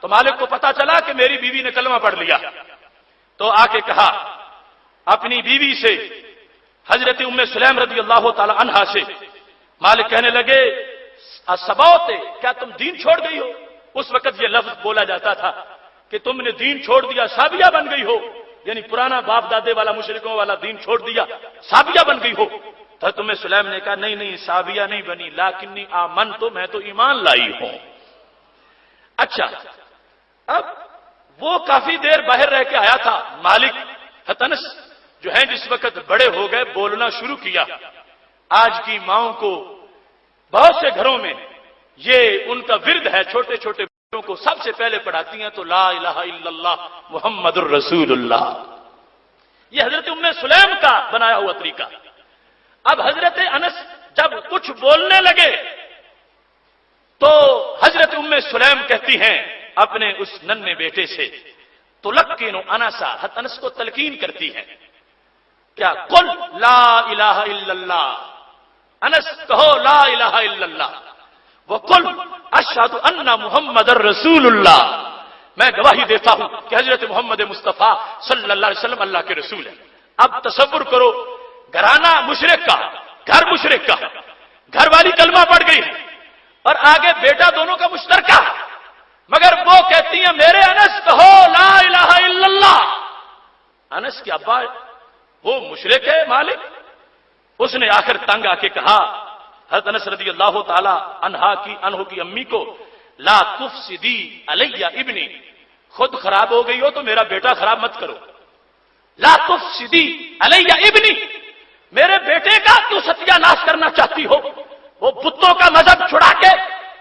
تو مالک کو پتا چلا کہ میری بیوی نے کلمہ پڑھ لیا، تو آ کے کہا اپنی بیوی سے، حضرت ام سلیم رضی اللہ تعالی عنہا سے، مالک کہنے لگے اسبوتے، کیا تم دین چھوڑ گئی ہو؟ اس وقت یہ لفظ بولا جاتا تھا کہ تم نے دین چھوڑ دیا، سابیہ بن گئی ہو، یعنی پرانا باپ دادے والا مشرکوں والا دین چھوڑ دیا، سابیہ بن گئی ہو۔ تو ام سلیم نے کہا نہیں نہیں، سابیہ نہیں بنی، لیکنی آمن، تو میں تو ایمان لائی ہوں۔ اچھا، اب وہ کافی دیر باہر رہ کے آیا تھا، مالک انس جو ہیں جس وقت بڑے ہو گئے بولنا شروع کیا۔ آج کی ماؤں کو بہت سے گھروں میں یہ ان کا ورد ہے، چھوٹے چھوٹے بچوں کو سب سے پہلے پڑھاتی ہیں تو لا الہ الا اللہ محمد الرسول اللہ، یہ حضرت ام سلیم کا بنایا ہوا طریقہ۔ اب حضرت انس جب کچھ بولنے لگے تو حضرت ام سلیم کہتی ہیں اپنے اس ننھے بیٹے سے، تلقین انسا، حضرت انس کو تلقین کرتی ہیں، کیا؟ قل لا الہ الا اللہ، انس کہو لا الہ الا اللہ، وقل اشہد ان محمد الرسول اللہ، میں گواہی دیتا ہوں کہ حضرت محمد مصطفیٰ صلی اللہ علیہ وسلم اللہ کے رسول ہیں۔ اب تصور کرو، گھرانہ مشرک کا، گھر مشرک کا، گھر والی کلمہ پڑھ گئی اور آگے بیٹا دونوں کا مشترکہ، مگر وہ کہتی ہیں میرے انس کہو لا الہ الا اللہ۔ انس کے ابا وہ مشرک ہے مالک، اس نے آخر تنگ آ کے کہا حضرت انس رضی اللہ تعالی عنہ کی امی کو، لا تفسدی علی ابنی، خود خراب ہو گئی ہو تو میرا بیٹا خراب مت کرو، لا تفسدی علی ابنی، میرے بیٹے کا تو ستیہ ناش کرنا چاہتی ہو، وہ بتوں کا مذہب چھڑا کے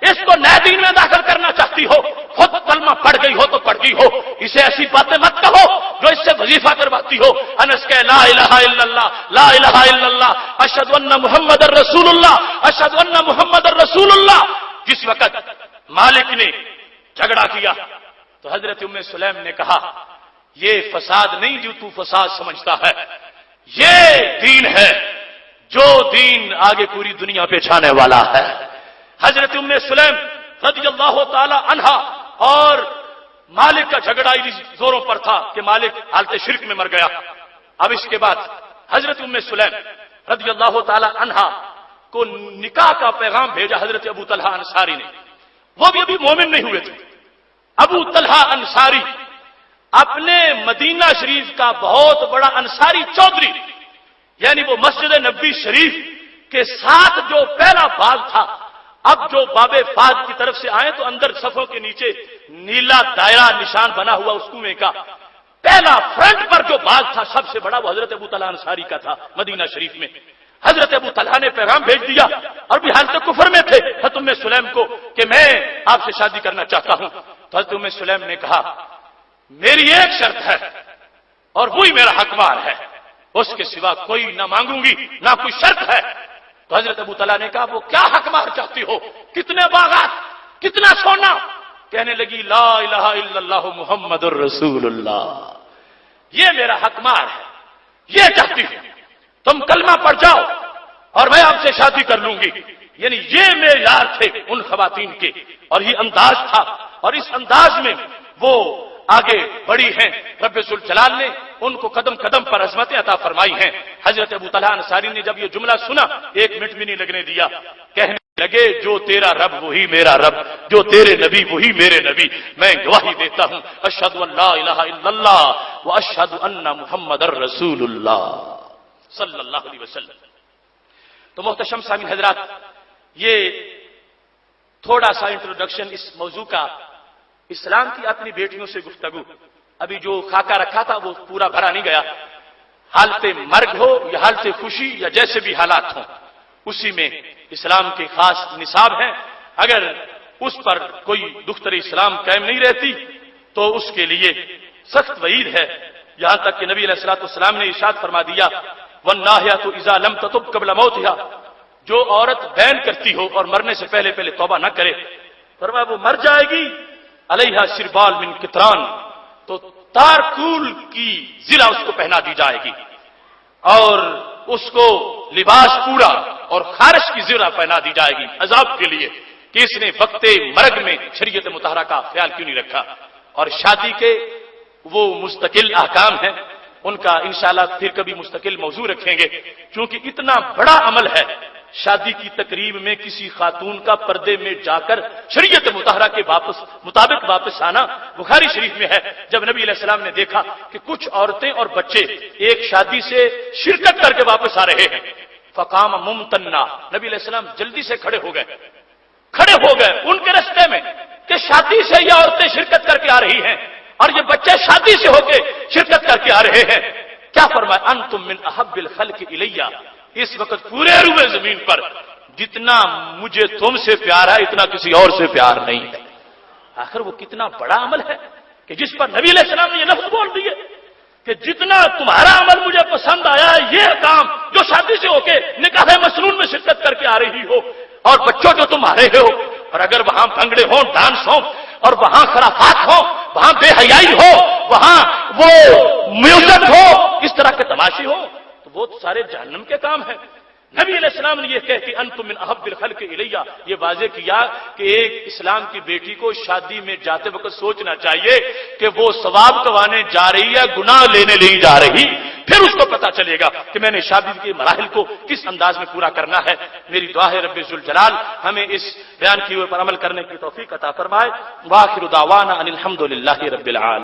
اس کو نئے دین میں داخل کرنا چاہتی ہو، خود کلمہ پڑھ گئی ہو تو پڑھ گئی ہو، اسے ایسی باتیں مت کہو جو اس سے وظیفہ کرواتی ہو۔ انس کہ لا الہ الا اللہ، لا الہ الا اللہ، اشہد ان محمد الرسول اللہ، اشہد ان محمد الرسول اللہ۔ جس وقت مالک نے جھگڑا کیا تو حضرت ام سلیم نے کہا یہ فساد نہیں جو تو فساد سمجھتا ہے، یہ دین ہے جو دین آگے پوری دنیا پہ چھانے والا ہے۔ حضرت ام سلیم رضی اللہ تعالی عنہا اور مالک کا جھگڑا اس زوروں پر تھا کہ مالک حالت شرک میں مر گیا۔ اب اس کے بعد حضرت ام سلیم رضی اللہ تعالی عنہا کو نکاح کا پیغام بھیجا حضرت ابو طلحہ انصاری نے. وہ بھی ابھی مومن نہیں ہوئے تھے. ابو طلحہ انصاری اپنے مدینہ شریف کا بہت بڑا انصاری چودھری، یعنی وہ مسجد نبوی شریف کے ساتھ جو پہلا باغ تھا، اب جو باب فاض کی طرف سے آئے تو اندر صفوں کے نیچے نیلا دائرہ نشان بنا ہوا اس کنویں کا پہلا فرنٹ پر جو باغ تھا سب سے بڑا وہ حضرت ابو طلحہ انصاری کا تھا مدینہ شریف میں. حضرت ابو طلحہ نے پیغام بھیج دیا اور بھی حالت کفر میں تھے حضرت ام سلیم کو کہ میں آپ سے شادی کرنا چاہتا ہوں. تو حضرت ام سلیم نے کہا میری ایک شرط ہے اور وہی میرا حق مال ہے، اس کے سوا کوئی نہ مانگوں گی نہ کوئی شرط ہے. تو حضرت ابو طلحہ نے کہا وہ کیا حق مال چاہتی ہو، کتنے باغات، کتنا سونا؟ کہنے لگی لا الہ الا اللہ محمد الرسول اللہ، یہ میرا حق مال ہے، یہ چاہتی ہوں تم کلمہ پڑھ جاؤ اور میں آپ سے شادی کر لوں گی. یعنی یہ معیار تھے ان خواتین کے اور یہ انداز تھا، اور اس انداز میں وہ آگے بڑی ہیں. رب ذوالجلال نے ان کو قدم قدم پر عظمتیں عطا فرمائی ہیں. حضرت ابو طلحہ انصاری نے جب یہ جملہ سنا 1 منٹ بھی نہیں لگنے دیا، کہنے لگے جو تیرا رب وہی میرا رب، جو تیرے نبی وہی میرے نبی. میں گواہی دیتا ہوں اشہد ان لا الہ الا اللہ واشہد ان محمد رسول اللہ صلی اللہ علیہ وسلم. تو محتشم سامعین حضرات، یہ تھوڑا سا انٹروڈکشن اس موضوع کا، اسلام کی اپنی بیٹیوں سے گفتگو. ابھی جو خاکہ رکھا تھا وہ پورا بھرا نہیں گیا. حالت مرگ ہو یا حالت خوشی یا جیسے بھی حالات ہوں، اسی میں اسلام کے خاص نصاب ہیں. اگر اس پر کوئی دختر اسلام قائم نہیں رہتی تو اس کے لیے سخت وعید ہے. یہاں تک کہ نبی علیہ الصلوۃ والسلام نے ارشاد فرما دیا والناحیۃ اذا لم تتب قبل موتها، جو عورت بین کرتی ہو اور مرنے سے پہلے پہلے توبہ نہ کرے، فرمایا وہ مر جائے گی. علیہا سربال من قطران، تو تارکول کی زرہ اس کو پہنا دی جائے گی اور اس کو لباس پورا اور خارش کی زرہ پہنا دی جائے گی عذاب کے لیے کہ اس نے وقت مرگ میں شریعت مطہرہ کا خیال کیوں نہیں رکھا. اور شادی کے وہ مستقل احکام ہیں، ان کا انشاءاللہ پھر کبھی مستقل موضوع رکھیں گے، کیونکہ اتنا بڑا عمل ہے شادی کی تقریب میں کسی خاتون کا پردے میں جا کر شریعت مطہرہ کے مطابق واپس آنا. بخاری شریف میں ہے جب نبی علیہ السلام نے دیکھا کہ کچھ عورتیں اور بچے ایک شادی سے شرکت کر کے واپس آ رہے ہیں، فقام ممتنا، نبی علیہ السلام جلدی سے کھڑے ہو گئے ان کے راستے میں کہ شادی سے یہ عورتیں شرکت کر کے آ رہی ہیں اور یہ بچے شادی سے ہو کے شرکت کر کے آ رہے ہیں. کیا فرمایا انتم من احب الخلق الیہ، اس وقت پورے روئے زمین پر جتنا مجھے تم سے پیار ہے اتنا کسی اور سے پیار نہیں ہے. آخر وہ کتنا بڑا عمل ہے کہ جس پر نبی علیہ السلام نے یہ لفظ بول دیے کہ جتنا تمہارا عمل مجھے پسند آیا ہے یہ کام جو شادی سے ہو کے نکاح مسنون میں شرکت کر کے آ رہی ہو اور بچوں جو تم آ رہے ہو، اور اگر وہاں بھنگڑے ہوں، ڈانس ہوں اور وہاں خرافات ہو، وہاں بے حیائی ہو، وہاں وہ میوزک ہو، اس طرح کے تماشے ہو، تو وہ سارے جہنم کے کام ہیں. نبی علیہ السلام نے یہ کہہ کہ انتم من احب الخلق الیہ یہ واضح کیا کہ ایک اسلام کی بیٹی کو شادی میں جاتے وقت سوچنا چاہیے کہ وہ ثواب کمانے جا رہی ہے، گناہ لینے نہیں جا رہی. پھر اس کو پتا چلے گا کہ میں نے شادی کے مراحل کو کس انداز میں پورا کرنا ہے. میری دعا ہے رب ذوالجلال ہمیں اس بیان کیے ہوئے پر عمل کرنے کی توفیق عطا فرمائے. وآخر دعوانا ان الحمد للہ رب العالمین.